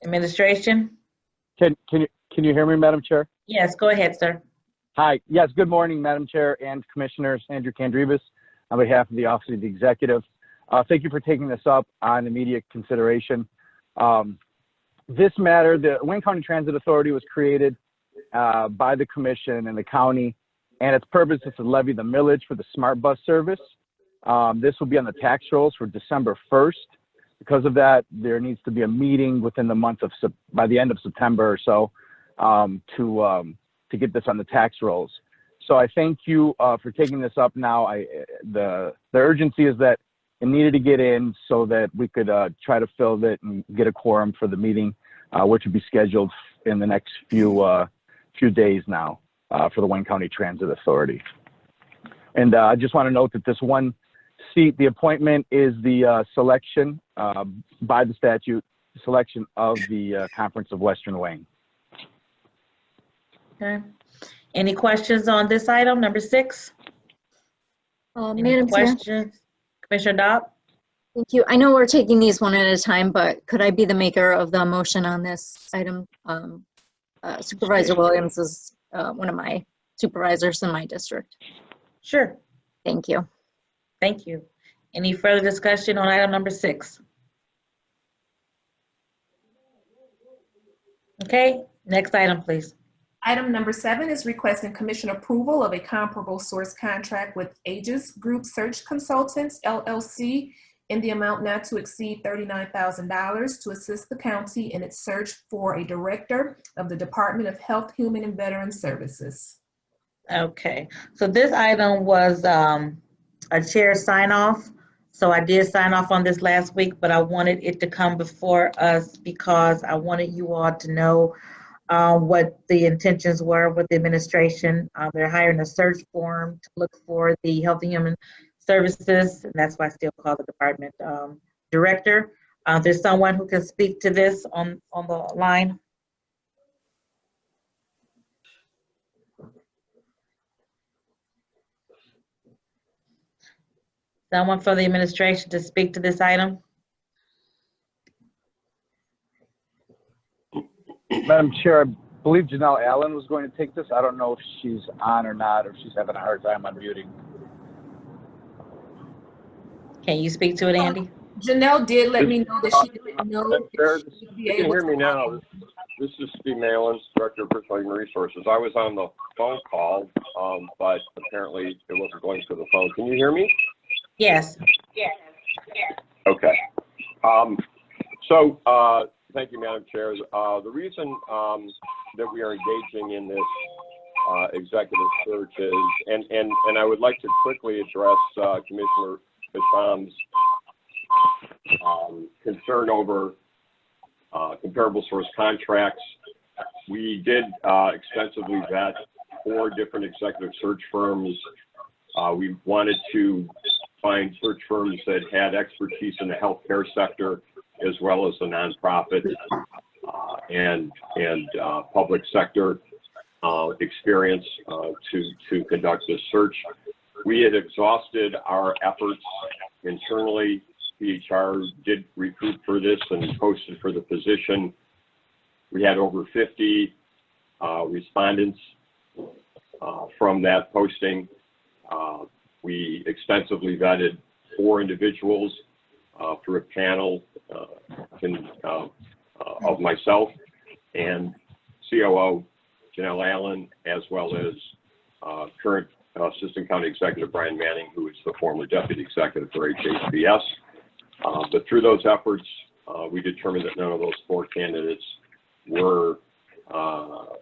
Administration? Can you hear me, Madam Chair? Yes, go ahead, sir. Hi. Yes, good morning, Madam Chair and Commissioners. Andrew Kandribas on behalf of the Office of the Executive. Thank you for taking this up on immediate consideration. This matter, the Wayne County Transit Authority was created by the Commission and the county, and its purpose is to levy the millage for the smart bus service. This will be on the tax rolls for December 1st. Because of that, there needs to be a meeting within the month of, by the end of September or so, to get this on the tax rolls. So I thank you for taking this up now. The urgency is that it needed to get in so that we could try to fill it and get a quorum for the meeting, which will be scheduled in the next few days now for the Wayne County Transit Authority. And I just want to note that this one seat, the appointment is the selection by the statute, selection of the Conference of Western Wayne. Okay. Any questions on this item, number 6? Madam Chair. Questions? Commissioner Dopp? Thank you. I know we're taking these one at a time, but could I be the maker of the motion on this item? Supervisor Williams is one of my supervisors in my district. Sure. Thank you. Thank you. Any further discussion on item number 6? Okay, next item, please. Item number 7 is requesting commission approval of a comparable source contract with Aegis Group Search Consultants, LLC, in the amount not to exceed $39,000 to assist the county in its search for a director of the Department of Health, Human and Veteran Services. Okay, so this item was a chair sign off. So I did sign off on this last week, but I wanted it to come before us because I wanted you all to know what the intentions were with the administration. They're hiring a search firm to look for the Health and Human Services, and that's why I still call the department director. There's someone who can speak to this on the line. Someone from the administration to speak to this item? Madam Chair, I believe Janelle Allen was going to take this. I don't know if she's on or not, or if she's having a hard time unmuting. Can you speak to it, Andy? Janelle did let me know that she didn't know if she would be You can able hear to. me now. This is Steve Malin, Director of Personal Human Resources. I was on the phone call, but apparently it wasn't going through the phone. Can you hear me? Yes. Okay. Thank you, Madam Chair. The reason that we are engaging in this executive search is, and I would like to quickly address Commissioner Basham's concern over comparable source contracts. We did extensively vet 4 different executive search firms. We wanted to find search firms that had expertise in the healthcare sector, as well as the nonprofit and public sector experience to conduct this search. We had exhausted our efforts internally. PHR did recruit for this and posted for the position. We had over 50 respondents from that posting. We extensively vetted 4 individuals through a panel of myself and COO Janelle Allen, as well as current Assistant County Executive Brian Manning, who is the former Deputy Executive for HHBS. But through those efforts, we determined that none of those 4 candidates were,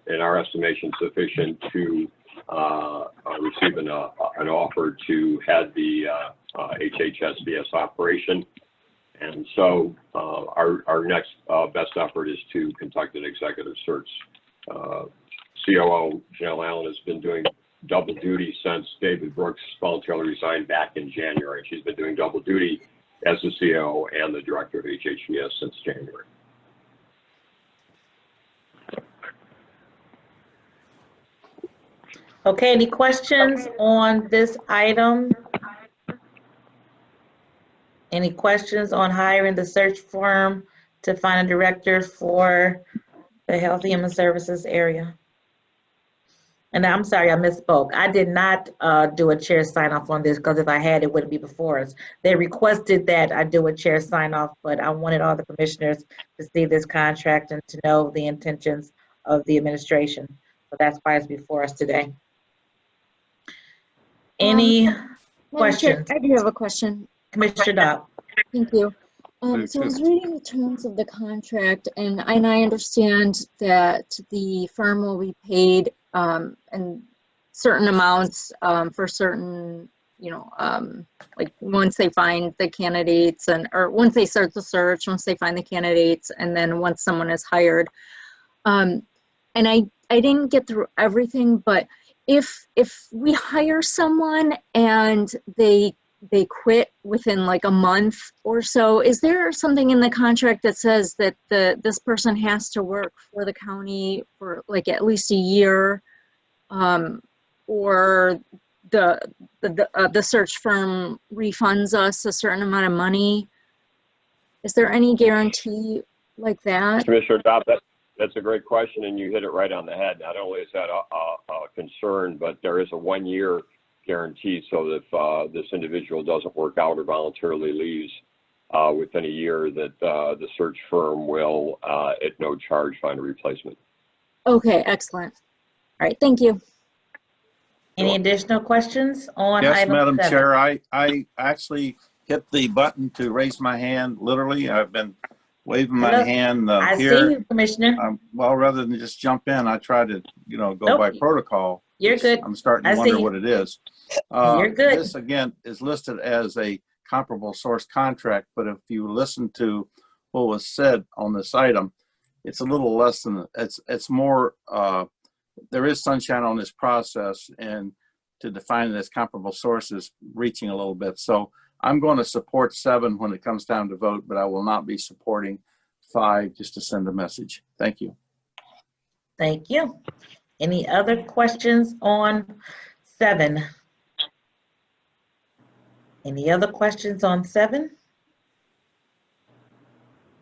in our estimation, sufficient to receive an offer to head the HHSBS operation. And so our next best effort is to conduct an executive search. COO Janelle Allen has been doing double duty since David Brooks voluntarily resigned back in January. She's been doing double duty as the COO and the director of HHBS since January. Okay, any questions on this item? Any questions on hiring the search firm to find a director for the Health and Human Services area? And I'm sorry, I misspoke. I did not do a chair sign off on this because if I had, it wouldn't be before us. They requested that I do a chair sign off, but I wanted all the commissioners to see this contract and to know the intentions of the administration. So that's why it's before us today. Any questions? I do have a question. Commissioner Dobb. Thank you. So I was reading the terms of the contract, and I understand that the firm will be paid and certain amounts for certain, like once they find the candidates or once they start the search, once they find the candidates, and then once someone is hired. And I didn't get through everything, but if we hire someone and they quit within like a month or so, is there something in the contract that says that this person has to work for the county for like at least a year, or the search firm refunds us a certain amount of money? Is there any guarantee like that? Commissioner Dobb, that's a great question, and you hit it right on the head. Not only is that a concern, but there is a 1-year guarantee, so that if this individual doesn't work out or voluntarily leaves within a year, that the search firm will, at no charge, find a replacement. Okay, excellent. All right, thank you. Any additional questions on Yes, item Madam 7? Chair, I actually hit the button to raise my hand, literally. I've been waving my Look, hand I here. see you, Commissioner. Well, rather than just jump in, I try to, go Nope. by protocol. You're good. I'm starting I to see wonder you. what it is. You're good. This, again, is listed as a comparable source contract, but if you listen to what was said on this item, it's a little less than, it's more, there is sunshine on this process, and to define it as comparable sources, reaching a little bit. So I'm going to support 7 when it comes down to vote, but I will not be supporting 5 just to send a message. Thank you. Thank you. Any other questions on 7? Any other questions on 7?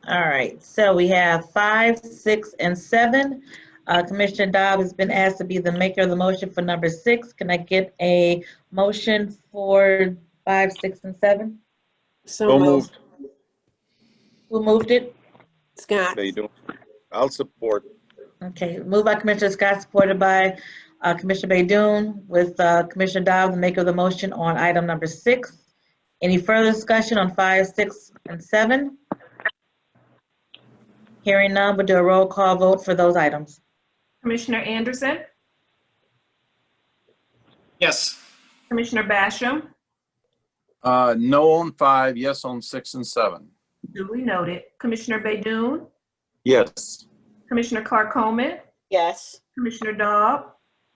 All right, so we have 5, 6, and 7. Commissioner Dobb has been asked to be the maker of the motion for number 6. Can I get a motion for 5, 6, and 7? So moved. Who moved it? Scott. I'll support. Okay, moved by Commissioner Scott, supported by Commissioner Baydoun, with Commissioner Dobb, the maker of the motion on item number 6. Any further discussion on 5, 6, and 7? Hearing none, we'll do a roll call vote for those items. Commissioner Anderson, Yes. Commissioner Basham, No on 5, yes on 6 and 7. duly noted. Commissioner Baydoun, Yes. Commissioner Clark Coleman, Yes. Commissioner Dobb,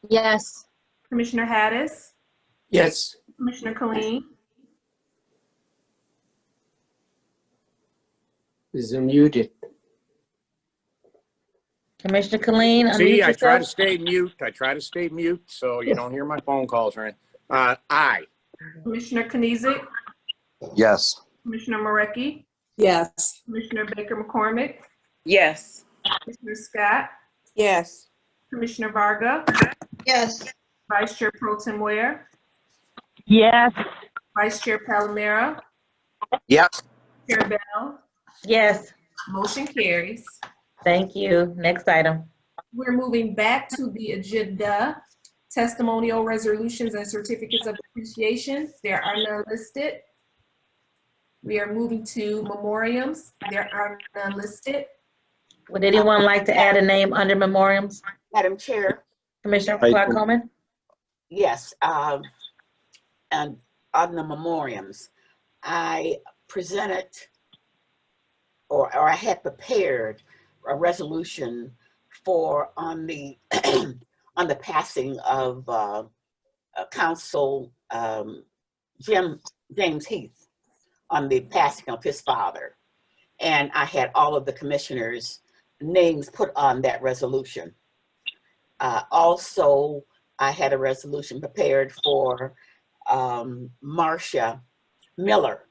Yes. Commissioner Hattis, Yes. Commissioner Killeen, Is muted. Commissioner Killeen, unmute See, I try to yourself. stay mute so you don't hear my phone calls or anything. Aye. Commissioner Knizik, Yes. Commissioner Marecki, Yes. Commissioner Baker McCormick, Yes. Commissioner Scott, Yes. Commissioner Varga, Yes. Vice Chair Pro Tem Ware, Yes. Vice Chair Palomera, Yes. Chair Bell, Yes. motion carries. Thank you. Next item. We're moving back to the agenda. Testimonial resolutions and certificates of appreciation. There are none listed. We are moving to memoriams. There are none listed. Would anyone like to add a name under memoriams? Madam Chair, Commissioner I Clark do. Coleman? yes, and on the memoriams, I presented or I had prepared a resolution for on the on the passing of Council James Heath, on the passing of his father. And I had all of the commissioners' names put on that resolution. Also, I had a resolution prepared for Marcia Miller,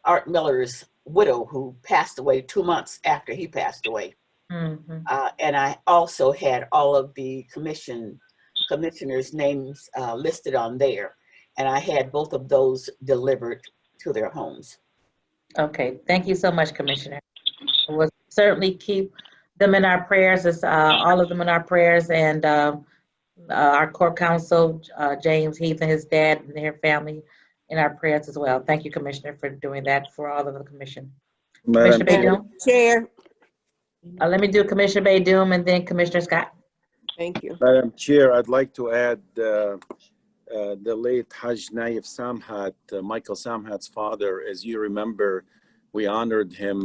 Art Miller's widow, who passed away 2 months after he passed away. Mhm. And I also had all of the commissioners' names listed on there. And I had both of those delivered to their homes. Okay, thank you so much, Commissioner. We'll certainly keep them in our prayers, all of them in our prayers, and our court counsel, James Heath, and his dad and their family in our prayers as well. Thank you, Commissioner, for doing that for all of the commission. Commissioner Madam Baydun? Chair, Let me do Commissioner Baydun and then Commissioner Scott. thank you. Madam Chair, I'd like to add the late Haj Naif Samhat, Michael Samhat's father. As you remember, we honored him.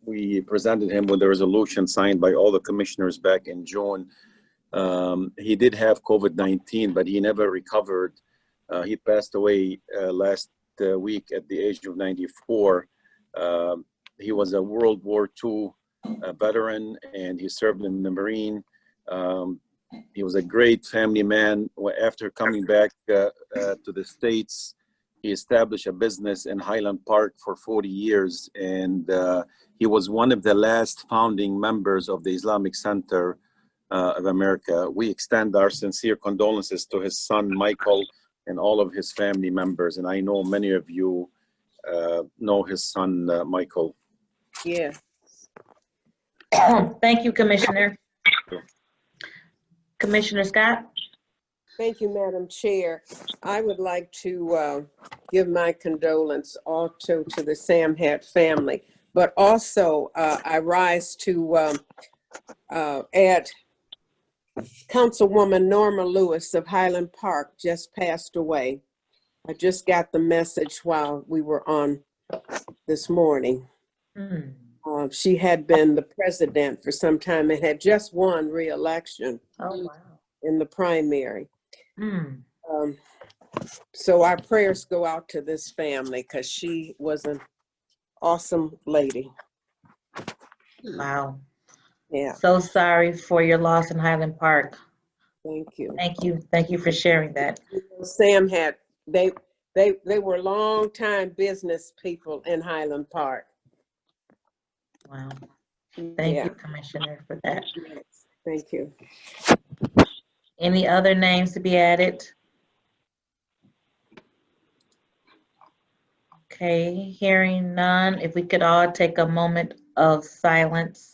We presented him with a resolution signed by all the commissioners back in June. He did have COVID-19, but he never recovered. He passed away last week at the age of 94. He was a World War II veteran, and he served in the Marine. He was a great family man. After coming back to the States, he established a business in Highland Park for 40 years, and he was one of the last founding members of the Islamic Center of America. We extend our sincere condolences to his son, Michael, and all of his family members. And I know many of you know his son, Michael. Yeah. Thank you, Commissioner. Commissioner Scott? Thank you, Madam Chair. I would like to give my condolence also to the Samhat family, but also I rise to add Councilwoman Norma Lewis of Highland Park just passed away. I just got the message while we were on this morning. She had been the president for some time and had just won re-election in the primary. So our prayers go out to this family because she was an awesome lady. Wow. Yeah. So sorry for your loss in Highland Park. Thank you. Thank you. Thank you for sharing that. Sam had, they were long-time business people in Highland Park. Wow. Thank Yeah. you, Commissioner, for that. Thank you. Any other names to be added? Okay, hearing none, if we could all take a moment of silence.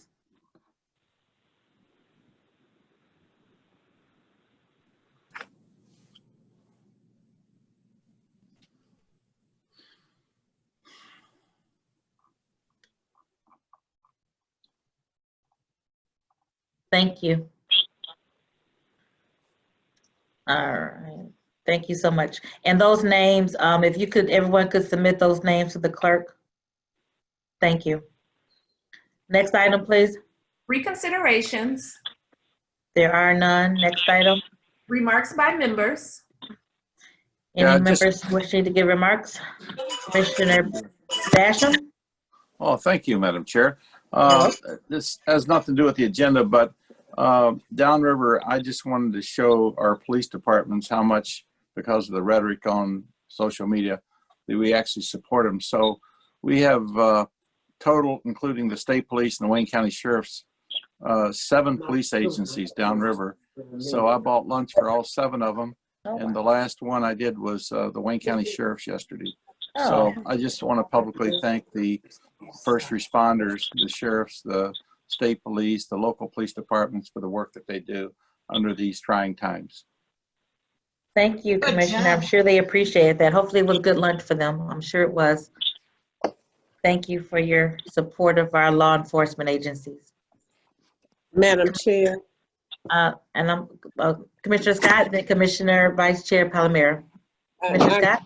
Thank you. All right. Thank you so much. And those names, if you could, everyone could submit those names to the clerk. Thank you. Next item, please. Reconsiderations, There are none. Next item. remarks by members. Any Yeah, just- members wishing to give remarks? Commissioner Basham? Oh, thank you, Madam Chair. Hello? This has nothing to do with the agenda, but downriver, I just wanted to show our police departments how much, because of the rhetoric on social media, that we actually support them. So we have total, including the state police and the Wayne County Sheriff's, 7 police agencies downriver. So I bought lunch for all 7 of them. And the last one I did was the Wayne County Sheriff's yesterday. So Oh, I just want to publicly thank the first responders, the sheriffs, the state police, the local police departments for the work that they do under these trying times. thank you, Good Commissioner. I'm job. sure they appreciate that. Hopefully it was good lunch for them. I'm sure it was. Thank you for your support of our law enforcement agencies. Madam Chair, And I'm Commissioner Scott, then Commissioner Vice Chair Palomero. Commissioner I- Scott?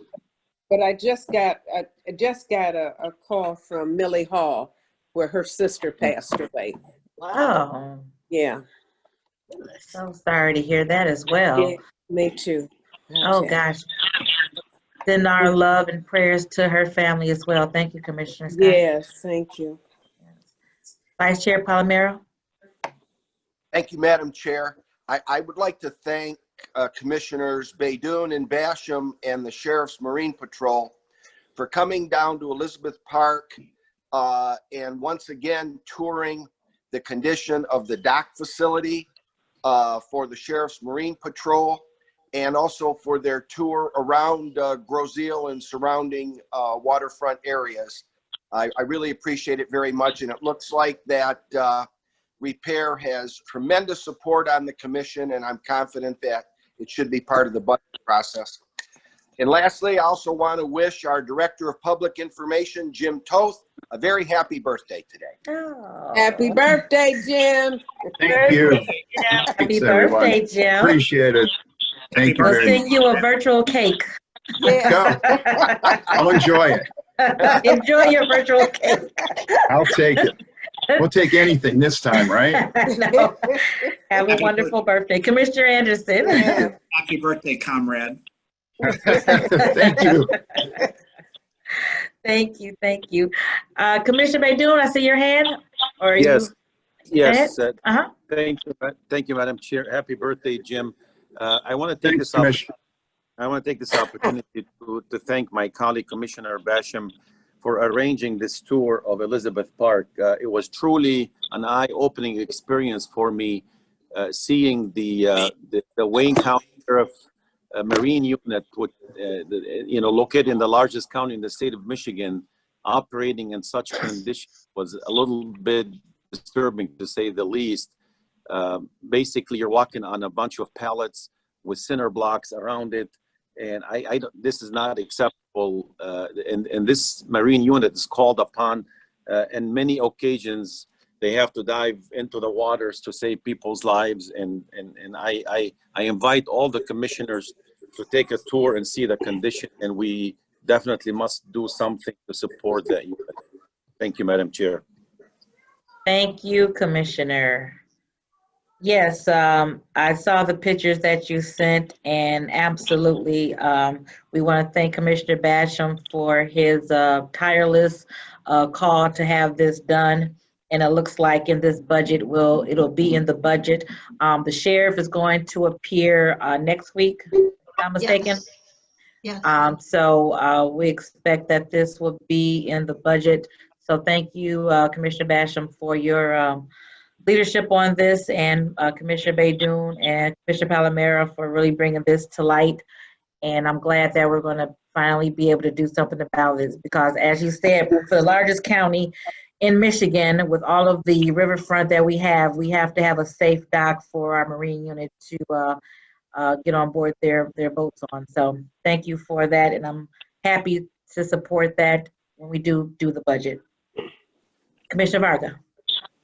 but I just got a call from Millie Hall where her sister passed away. Oh, Yeah, so sorry to hear that as well. yeah, me too. Oh, Okay. gosh. Send our love and prayers to her family as well. Thank you, Commissioner Scott. Yes, thank you. Vice Chair Palomero? Thank you, Madam Chair. I would like to thank Commissioners Baydoun and Basham and the Sheriff's Marine Patrol for coming down to Elizabeth Park and once again touring the condition of the dock facility for the Sheriff's Marine Patrol, and also for their tour around Groseal and surrounding waterfront areas. I really appreciate it very much, and it looks like that repair has tremendous support on the commission, and I'm confident that it should be part of the budget process. And lastly, I also want to wish our Director of Public Information, Jim Toth, a very happy birthday today. Oh. Happy birthday, Jim. Thank you. Happy Thanks, everyone. birthday, Jim. Appreciate it. Thank you We'll very send much. you a virtual cake. Yeah. I'll enjoy it. Enjoy your virtual cake. I'll take it. We'll take anything this time, right? No. Have a wonderful birthday. Commissioner Anderson. Happy birthday, comrade. Thank you. Thank you, thank you. Commissioner Baydoun, I see your hand. Or are Yes, you? yes. Uh-huh. Thank you, Madam Chair. Happy birthday, Jim. I want to take Thanks, this opportunity. Commissioner. I want to take this opportunity to thank my colleague, Commissioner Basham, for arranging this tour of Elizabeth Park. It was truly an eye-opening experience for me, seeing the Wayne County Sheriff Marine Unit, located in the largest county in the state of Michigan, operating in such conditions was a little bit disturbing, to say the least. Basically, you're walking on a bunch of pallets with cinder blocks around it, and this is not acceptable. And this Marine unit is called upon, in many occasions, they have to dive into the waters to save people's lives. And I invite all the commissioners to take a tour and see the condition, and we definitely must do something to support that unit. Thank you, Madam Chair. Thank you, Commissioner. Yes, I saw the pictures that you sent, and absolutely, we want to thank Commissioner Basham for his tireless call to have this done. And it looks like in this budget, it'll be in the budget. The sheriff is going to appear next week, if I'm mistaken. Yes. So we expect that this will be in the budget. So thank you, Commissioner Basham, for your leadership on this, and Commissioner Baydoun and Commissioner Palomero for really bringing this to light. And I'm glad that we're going to finally be able to do something about this, because as you said, for the largest county in Michigan, with all of the riverfront that we have to have a safe dock for our Marine unit to get on board their boats on. So thank you for that, and I'm happy to support that when we do the budget. Commissioner Varga.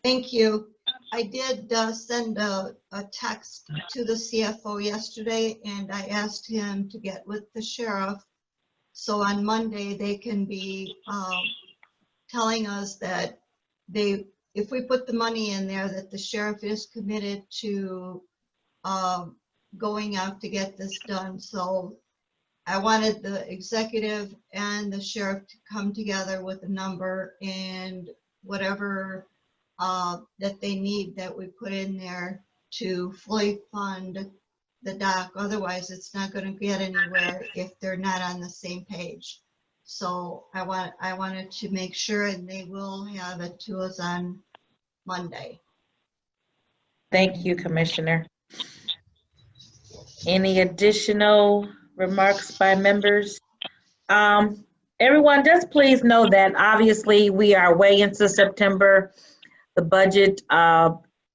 Thank you. I did send a text to the CFO yesterday, and I asked him to get with the sheriff. So on Monday, they can be telling us that if we put the money in there, that the sheriff is committed to going out to get this done. So I wanted the executive and the sheriff to come together with a number, and whatever that they need that we put in there to fully fund the dock. Otherwise, it's not going to get anywhere if they're not on the same page. So I wanted to make sure, and they will have it to us on Monday. Thank you, Commissioner. Any additional remarks by members? everyone, just please know that obviously we are way into September. The budget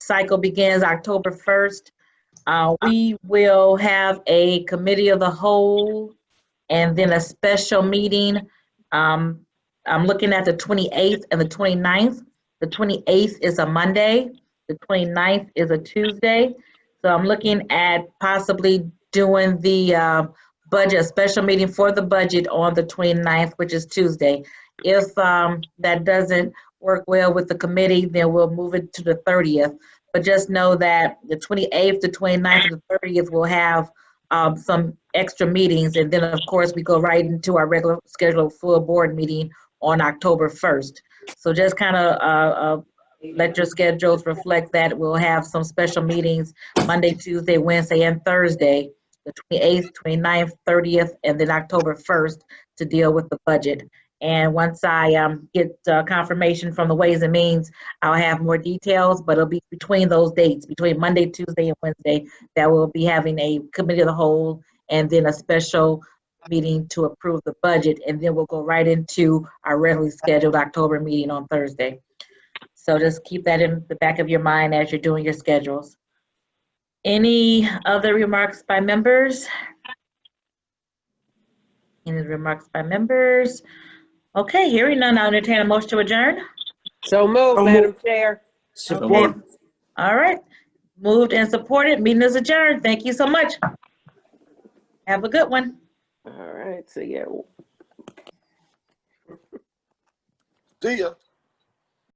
cycle begins October 1st. We will have a committee of the whole and then a special meeting. I'm looking at the 28th and the 29th. The 28th is a Monday. The 29th is a Tuesday. So I'm looking at possibly doing the budget, a special meeting for the budget on the 29th, which is Tuesday. If that doesn't work well with the committee, then we'll move it to the 30th. But just know that the 28th, the 29th, and the 30th will have some extra meetings. And then, of course, we go right into our regular scheduled full board meeting on October 1st. So just kind of let your schedules reflect that. We'll have some special meetings Monday, Tuesday, Wednesday, and Thursday, the 28th, 29th, 30th, and then October 1st to deal with the budget. And once I get confirmation from the Ways and Means, I'll have more details, but it'll be between those dates, between Monday, Tuesday, and Wednesday, that we'll be having a committee of the whole and then a special meeting to approve the budget. And then we'll go right into our regularly scheduled October meeting on Thursday. So just keep that in the back of your mind as you're doing your schedules. Any other remarks by members? Any remarks by members? Okay, hearing none, I'll entertain a motion to adjourn. So moved, Madam Chair. Okay. All right, moved and supported. Meeting is adjourned. Thank you so much. Have a good one. All right, so yeah. See ya.